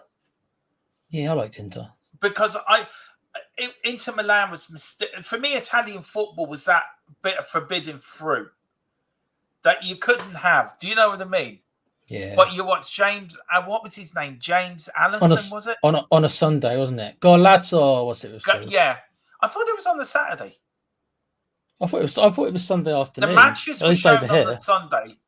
Yeah, I liked Inter. Because Inter Milan was, for me, Italian football was that bit of forbidden fruit that you couldn't have. Do you know what I mean? Yeah. But you watch James, what was his name? James Allison, was it? On a Sunday, wasn't it? Golazzo, what's it was called? Yeah. I thought it was on a Saturday. I thought it was Sunday afternoon. The matches were shown on the Sunday.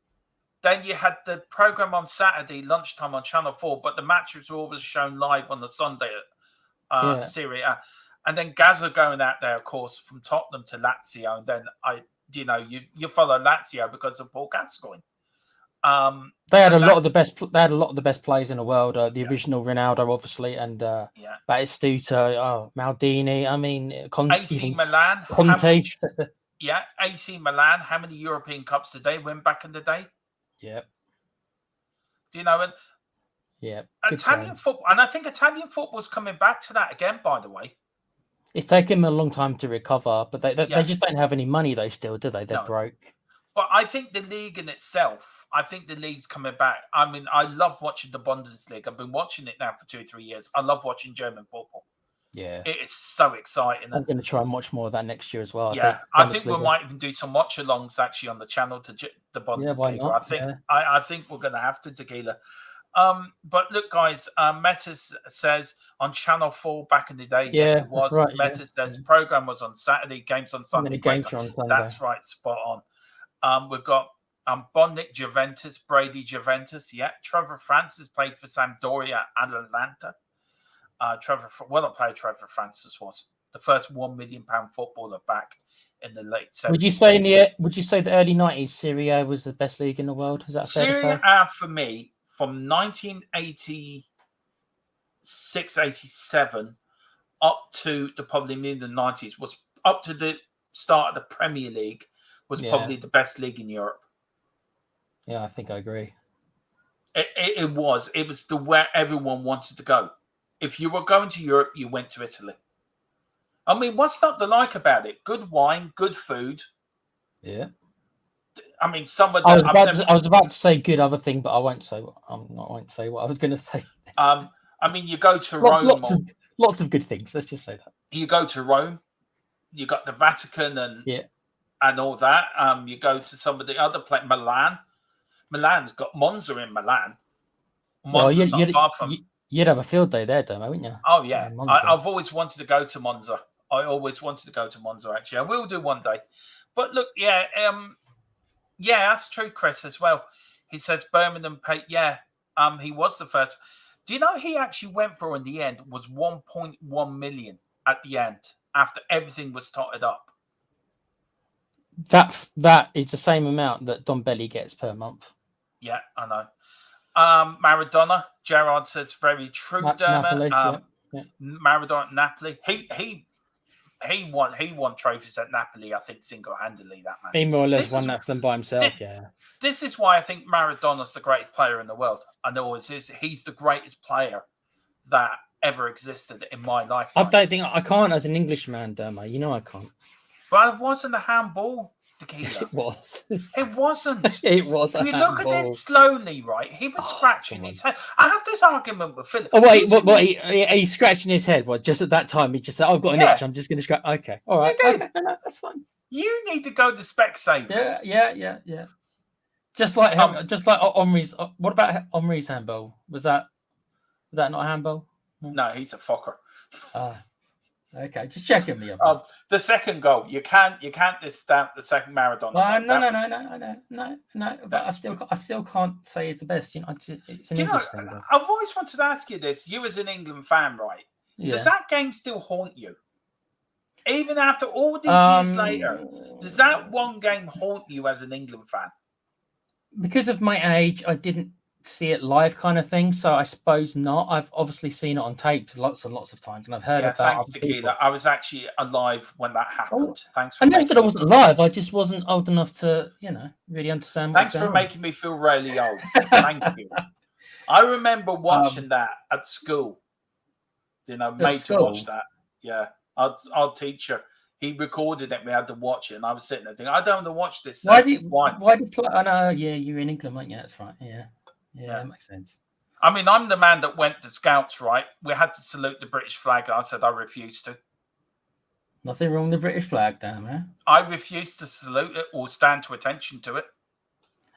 Then you had the program on Saturday, lunchtime on Channel 4, but the matches were always shown live on the Sunday at Serie A. And then Gazza going out there, of course, from Tottenham to Lazio. And then you follow Lazio because of Paul Gascoigne. They had a lot of the best. They had a lot of the best players in the world. The original Ronaldo, obviously, and Batistuta, Maldini. I mean, AC Milan, Conte. AC Milan. How many European Cups did they win back in the day? Yeah. Do you know it? Yeah. Italian football, and I think Italian football's coming back to that again. By the way, it's taken them a long time to recover, but they just don't have any money. Though, still, do they? They're broke. But I think the league in itself, I think the league's coming back. I mean, I love watching the Bundesliga. I've been watching it now for 2 or 3 years. I love watching German football. Yeah. It is so exciting. I'm going to try and watch more of that next year as well. I think we might even do some watch-alongs actually on the channel to the Bundesliga. Yeah, why not? I think we're going to have to, Tequila. But look, guys, Metis says on Channel 4 back in the day, it was. Right, Metis says program was on Saturday, games on Sunday. Games on Sunday. That's right, spot on. We've got Bonnick Juventus, Brady Juventus. Yeah, Trevor Francis played for Sampdoria and Atalanta. What a player Trevor Francis was. The first £1 million footballer back in the late 70s. Would you say the early 90s Serie A was the best league in the world? Is that fair to say? Serie A for me from 1986-87 up to probably mid the 90s was up to the start of the Premier League. Was probably the best league in Europe. Yeah, I think I agree. It was the where everyone wanted to go. If you were going to Europe, you went to Italy. I mean, what's not to like about it? Good wine, good food. Yeah. I mean, some of them. I was about to say good other thing, but I won't say. I won't say what I was going to say. I mean, you go to Rome. Lots of good things. Let's just say that. You go to Rome. You got the Vatican and all that. You go to some of the other places. Milan. Milan's got Monza in Milan. Monza's not far from. You'd have a field day there, Damo, wouldn't you? Oh, yeah. I've always wanted to go to Monza. Actually. I will do one day. But look, that's true, Chris, as well. He says Birmingham paid, he was the first. Do you know he actually went for in the end was 1.1 million at the end after everything was totted up? That is the same amount that Don Belly gets per month. Yeah, I know. Maradona, Gerard says very true, Dermot. Napoli, yeah. Maradona at Napoli. He won trophies at Napoli, I think, single-handedly, that man. He more or less won that for them by himself, This is why I think Maradona's the greatest player in the world. I know he's the greatest player that ever existed in my lifetime. I don't think I can't as an Englishman, Derma. You know I can't. But it wasn't a handball, Tequila. Yes, it was. It wasn't. It was. If you look at it slowly, right? He was scratching his head. I have this argument with Philip. Oh wait, what? He's scratching his head. What? Just at that time, he just said, "I've got an itch. I'm just going to scratch." Okay, all right. Okay, no, that's fine. You need to go to Specsavers. Yeah. Just like Omri's. What about Omri's handball? Was that not a handball? No, he's a fucker. Okay, just checking the other. The second goal, you can't discount the second Maradona. No. But I still can't say he's the best. You know, it's an English thing. I've always wanted to ask you this. You as an England fan, right? Yeah. Does that game still haunt you? Even after all these years later, does that one game haunt you as an England fan? Because of my age, I didn't see it live kind of thing, so I suppose not. I've obviously seen it on tape lots and lots of times, and I've heard about thanks, Tequila. I was actually alive when that happened. Thanks for I never said I wasn't alive. I just wasn't old enough to, really understand. Thanks for making me feel really old. Thank you. I remember watching that at school. Made to watch that. Yeah, our teacher, he recorded it. We had to watch it, and I was sitting there thinking, I don't want to watch this. Why did play? I know. Yeah, you're in England, weren't you? That's right. Yeah, that makes sense. I mean, I'm the man that went to Scouts, right? We had to salute the British flag. And I said I refused to. Nothing wrong with the British flag, damn it. I refused to salute it or stand to attention to it.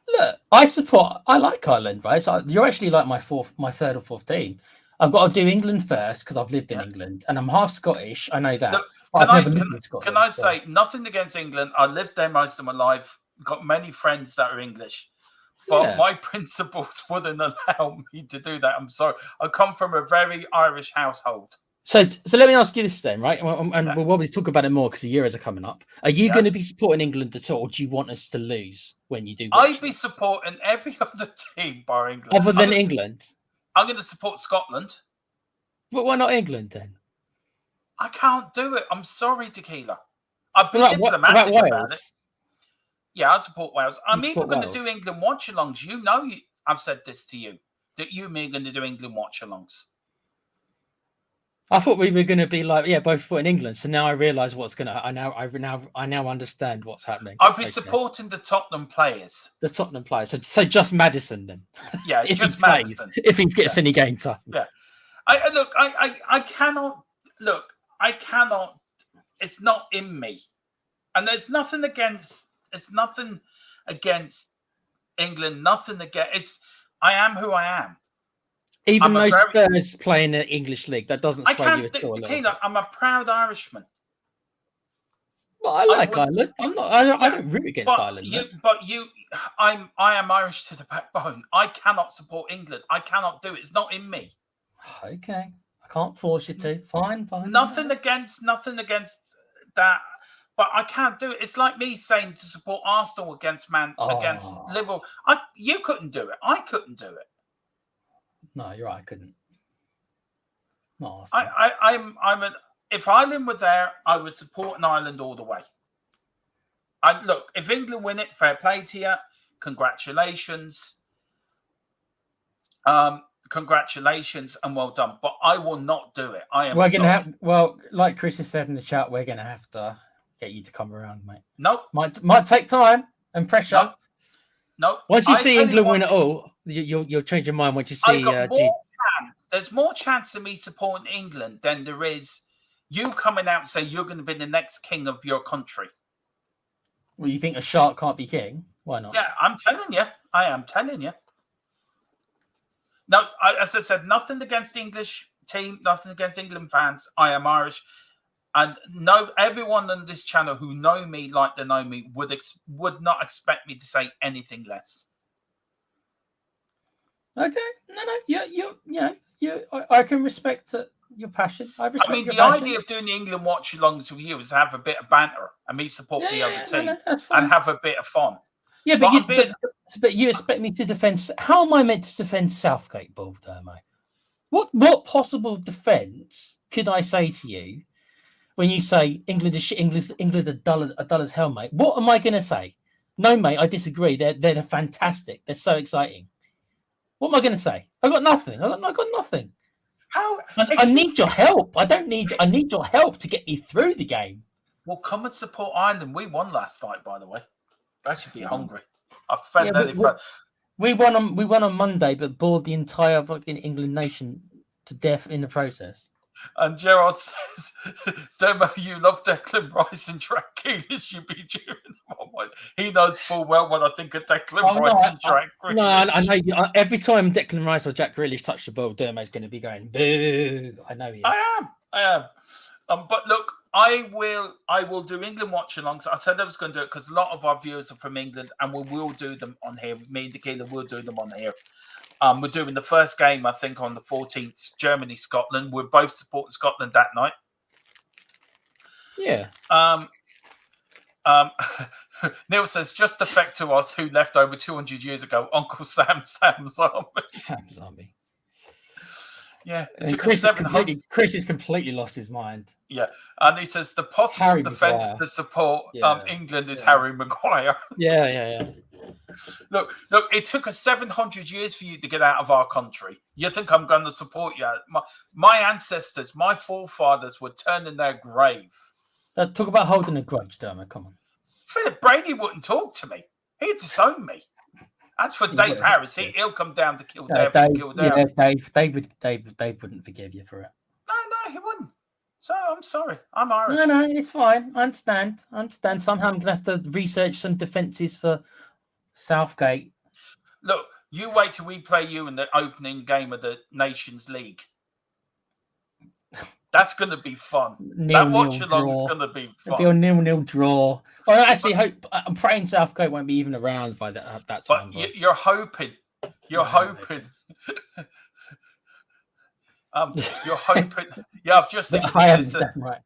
Look, I like Ireland, right? So you're actually like my third or fourth team. I've got to do England first because I've lived in England, and I'm half Scottish. I know that. Look, I've never lived in Scotland. Can I say nothing against England? I lived there most of my life. Got many friends that are English. But my principles wouldn't allow me to do that. I'm sorry. I come from a very Irish household. So let me ask you this then, right? And we'll obviously talk about it more because the Euros are coming up. Are you going to be supporting England at all, or do you want us to lose when you do? I'd be supporting every other team bar England. Other than England? I'm going to support Scotland. But why not England then? I can't do it. I'm sorry, Tequila. I've been diplomatic about it. Yeah, I support Wales. I'm even going to do England watch-alongs. I've said this to you, that you and me are going to do England watch-alongs. I thought we were going to be like, both supporting England. So now I realise what's going to. I now understand what's happening. I'll be supporting the Tottenham players. The Tottenham players. So just Maddison then. Yeah, just Maddison. If he gets any game time. Yeah. I cannot. Look, I cannot. It's not in me, and there's nothing against. It's nothing against England. Nothing against. I am who I am. Even though Spurs play in the English league, that doesn't sway you at all. I'm a proud Irishman. Well, I like Ireland. I'm not. I don't root against Ireland. I am Irish to the backbone. I cannot support England. I cannot do it. It's not in me. Okay, I can't force you to. Fine. Nothing against that. But I can't do it. It's like me saying to support Arsenal against Liverpool. You couldn't do it. I couldn't do it. No, you're right. I couldn't. No, if Ireland were there, I would support an Ireland all the way. Look, if England win it, fair play to you. Congratulations. Congratulations and well done. But I will not do it. We're going to have. Well, like Chris has said in the chat, we're going to have to get you to come around, mate. Nope. Might take time and pressure. Nope. Once you see England win it all, you'll change your mind. Once you see, there's more chance of me supporting England than there is you coming out and say you're going to be the next king of your country. Well, you think a shark can't be king? Why not? Yeah, I'm telling you. I am telling you. No, as I said, nothing against the English team, nothing against England fans. I am Irish. And everyone on this channel who know me like they know me would not expect me to say anything less. Okay, no, I can respect it. your passion. I I respect mean, your the passion. idea of doing the England watch-alongs with you is to have a bit of banter and me support the other team that's fine. and have a bit of fun. Yeah, But I'm but, being- but you expect me to defend? How am I meant to defend Southgate, Bob Dermo? What possible defence could I say to you when you say England is shit, England are dull as hell, mate? What am I going to say? No, mate, I disagree. They're fantastic. They're so exciting. What am I going to say? I got nothing. I got nothing. How? I need your help. I need your help to get me through the game. Well, come and support Ireland. We won last night, by the way. I should be hungry. I felt we won on Monday, but bored the entire fucking England nation to death in the process. And Gerard says, Demo, you love Declan Rice and Jack Grealish should be cheering them on. He knows full well what I think of Declan Rice and Jack Grealish. No, I know. Every time Declan Rice or Jack Grealish touch the ball, Dermo's going to be going, boo. I know he is. I am. But look, I will do England watch-alongs. I said I was going to do it because a lot of our viewers are from England, and we will do them on here. Me and Tequila will do them on here. We're doing the first game, I think, on the 14th, Germany-Scotland. We're both supporting Scotland that night. Yeah. Neil says, just effect to us who left over 200 years ago, Uncle Sam's Army. Sam's Army. Yeah. Chris has completely lost his mind. Yeah. And he says, the possible defence to support England is Harry Maguire. Yeah. Look, it took us 700 years for you to get out of our country. You think I'm going to support you? My ancestors, my forefathers would turn in their grave. Talk about holding a grudge, Dermot. Come on. Philip Brady wouldn't talk to me. He'd disown me. As for Dave Harris, he'll come down to kill Dave. Dave wouldn't forgive you for it. No, he wouldn't. So I'm sorry. I'm Irish. No, it's fine. I understand. Somehow I'm going to have to research some defences for Southgate. Look, you wait till we play you in the opening game of the Nations League. That's going to be fun. That watch-along is going to be fun. It'll be a 0-0 draw. Well, I actually hope. I'm praying Southgate won't be even around by that time. But you're hoping. You're hoping. You're hoping. Yeah, I've just seen. I understand, right.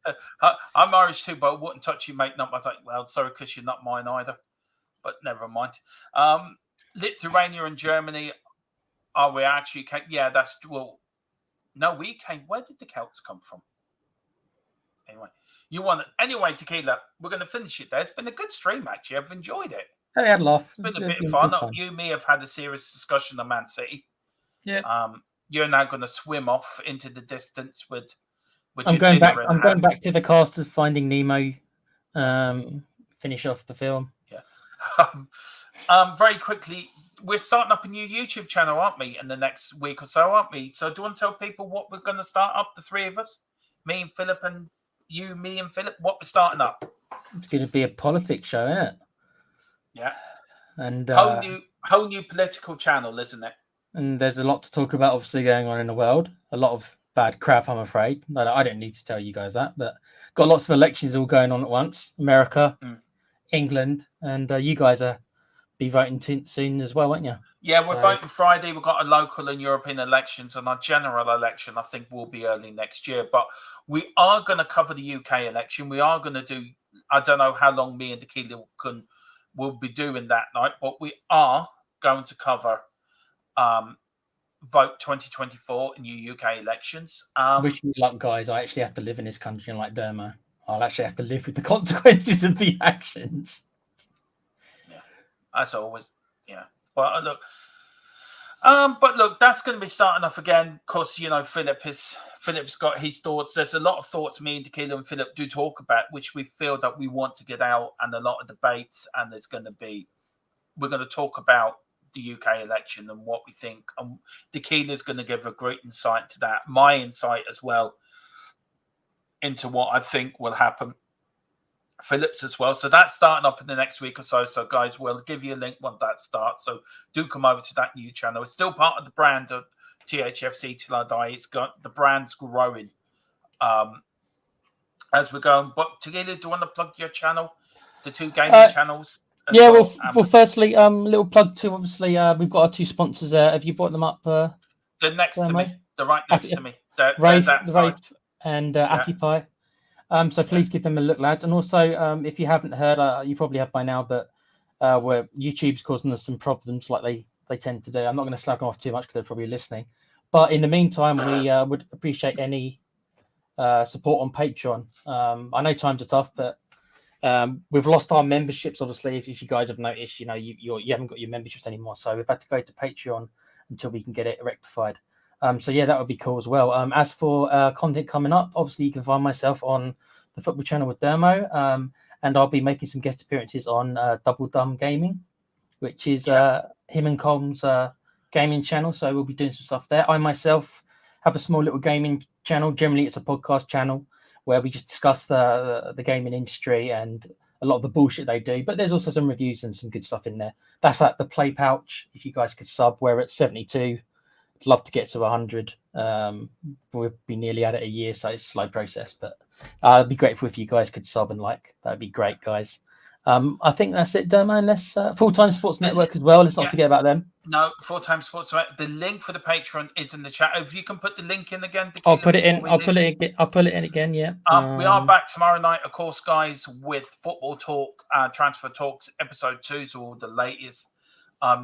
I'm Irish too, but I wouldn't touch you, mate. Not my type. Well, sorry, because you're not mine either. But never mind. Lithuania and Germany. Are we actually? Yeah, that's well. No, we came. Where did the Celts come from? Anyway, you won it. Anyway, Tequila, we're going to finish it there. It's been a good stream, actually. I've enjoyed it. I had a laugh. It's been a bit of fun. You and me have had a serious discussion on Man City. Yeah. You're now going to swim off into the distance with I'm going back. I'm going back to the cast of Finding Nemo. Finish off the film. Yeah. Very quickly. We're starting up a new YouTube channel, aren't we, in the next week or so, aren't we? So do you want to tell people what we're going to start up, the three of us? Me and Philip and you, me and Philip, what we're starting up? It's going to be a politics show, isn't it? Yeah. And whole new political channel, isn't it? And there's a lot to talk about, obviously, going on in the world. A lot of bad crap, I'm afraid. I don't need to tell you guys that, but got lots of elections all going on at once. America, England, and you guys are be voting soon as well, won't you? Yeah, we're voting Friday. We've got a local and European elections, and our general election, I think, will be early next year. But we are going to cover the UK election. We are going to do, I don't know how long me and Tequila will be doing that night, but we are going to cover vote 2024 in the UK elections. Wish me luck, guys. I actually have to live in this country, unlike Dermo. I'll actually have to live with the consequences of the actions. As always, But look, that's going to be starting off again. Of course, Philip's got his thoughts. There's a lot of thoughts me and Tequila and Philip do talk about, which we feel that we want to get out, and a lot of debates. And we're going to talk about the UK election and what we think. And Tequila's going to give a great insight to that. My insight as well into what I think will happen. Phillips as well. So that's starting up in the next week or so. So guys, we'll give you a link when that starts. So do come over to that new channel. It's still part of the brand of THFC Till I Die. It's got the brand's growing as we're going. But Tequila, do you want to plug your channel? The two gaming channels? Yeah, well, firstly, little plug to obviously we've got our two sponsors there. Have you brought them up? They're next to me. They're right next to me. Wraith, that the side. Wraith, and Appy Pie. So please give them a look, lads. And also, if you haven't heard, you probably have by now, but where YouTube's causing us some problems, like they tend to do. I'm not going to slag them off too much because they're probably listening. But in the meantime, we would appreciate any support on Patreon. I know times are tough, but we've lost our memberships. Obviously, if you guys have noticed, you haven't got your memberships anymore, so we've had to go to Patreon until we can get it rectified. So yeah, that would be cool as well. As for content coming up, obviously you can find myself on the Football Channel with Dermo, and I'll be making some guest appearances on Double Dumb Gaming, which is him and Colm's gaming channel. So we'll be doing some stuff there. I myself have a small little gaming channel. Generally, it's a podcast channel where we just discuss the gaming industry and a lot of the bullshit they do. But there's also some reviews and some good stuff in there. That's at the Play Pouch. If you guys could sub, we're at 72. I'd love to get to 100. We'll be nearly at it a year, so it's a slow process. But I'd be grateful if you guys could sub and like. That'd be great, guys. I think that's it, Dermo. Unless Full-Time Sports Network as well. Let's not forget about them. No, Full-Time Sports Network. The link for the Patreon is in the chat. If you can put the link in again, I'll put it in. I'll put it in again. Yeah. We are back tomorrow night, of course, guys, with Football Talk, Transfer Talks, episode 2, so all the latest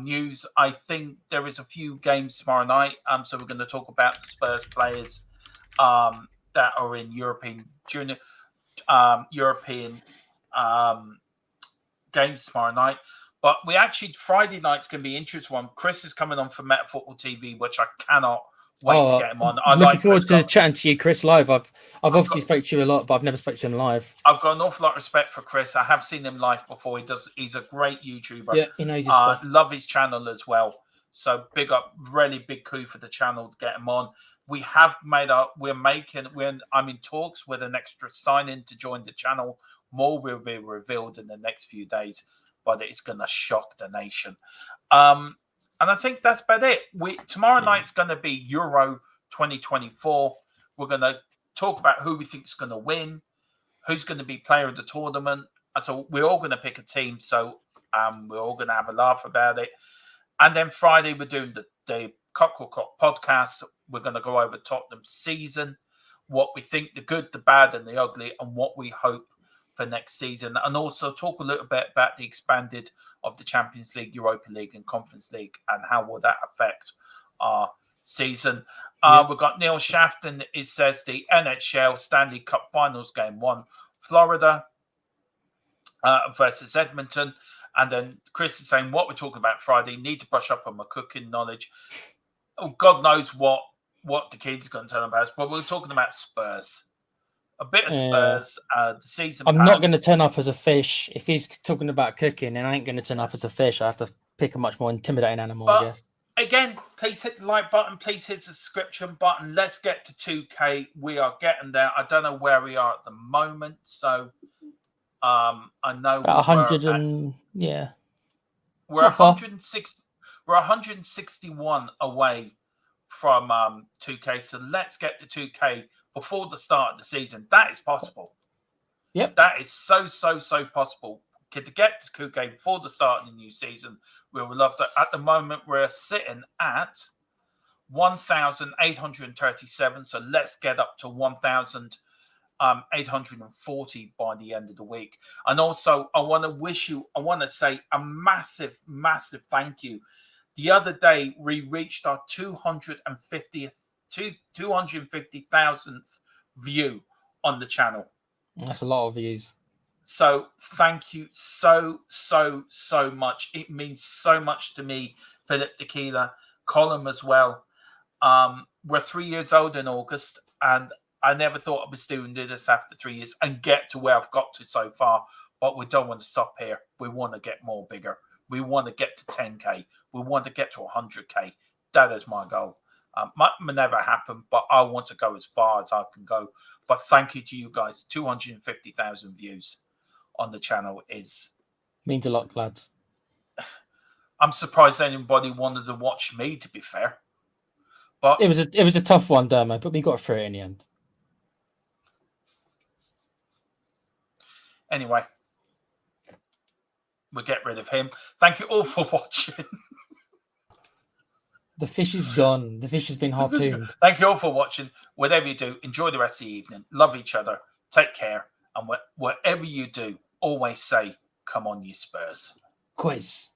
news. I think there is a few games tomorrow night. So we're going to talk about the Spurs players that are in European Junior games tomorrow night. But we actually, Friday night's going to be an interesting one. Chris is coming on for Meta Football TV, which I cannot wait to get him on. Looking forward to chatting to you, Chris, live. I've obviously spoke to you a lot, but I've never spoken to him live. I've got an awful lot of respect for Chris. I have seen him live before. He's a great YouTuber. Yeah, he knows his stuff. Love his channel as well. So big up, really big coup for the channel to get him on. We have I'm in talks with an extra sign-in to join the channel. More will be revealed in the next few days, but it's going to shock the nation. And I think that's about it. Tomorrow night's going to be Euro 2024. We're going to talk about who we think is going to win, who's going to be player of the tournament. And so we're all going to pick a team. So we're all going to have a laugh about it. And then Friday, we're doing the Cockle Cock podcast. We're going to go over Tottenham's season, what we think, the good, the bad, and the ugly, and what we hope for next season. And also talk a little bit about the expanded of the Champions League, Europa League, and Conference League, and how will that affect our season. We've got Neil Shafton. It says the NHL Stanley Cup Finals Game 1, Florida versus Edmonton. And then Chris is saying, what we're talking about Friday, need to brush up on my cooking knowledge. Oh, God knows what the kid's going to tell about us, but we're talking about Spurs. A bit of Spurs, the season I'm not going to turn up as a fish. If he's talking about cooking, and I ain't going to turn up as a fish, I have to pick a much more intimidating animal, I guess. Again, please hit the like button. Please hit the subscription button. Let's get to 2K. We are getting there. I don't know where we are at the moment, so I know about 100 we're 160. We're 161 away from 2K. So let's get to 2K before the start of the season. That is possible. Yep. That is so possible. To get to 2K before the start of the new season, we would love that. At the moment, we're sitting at 1,837. So let's get up to 1,840 by the end of the week. And also, I want to say a massive thank you. The other day, we reached our 250,000th view on the channel. That's a lot of views. So thank you so much. It means so much to me, Philip Tequila, Colin as well. We're 3 years old in August, and I never thought I was doing this after 3 years and get to where I've got to so far. But we don't want to stop here. We want to get more bigger. We want to get to 10K. We want to get to 100K. That is my goal. Might never happen, but I want to go as far as I can go. But thank you to you guys. 250,000 views on the channel means a lot, lads. I'm surprised anybody wanted to watch me, to be fair. But it was a tough one, Dermo, but we got through it in the end. Anyway, we'll get rid of him. Thank you all for watching. The fish is gone. The fish has been harpooned. Thank you all for watching. Whatever you do, enjoy the rest of the evening. Love each other. Take care. And whatever you do, always say, come on, you Spurs. Quiz.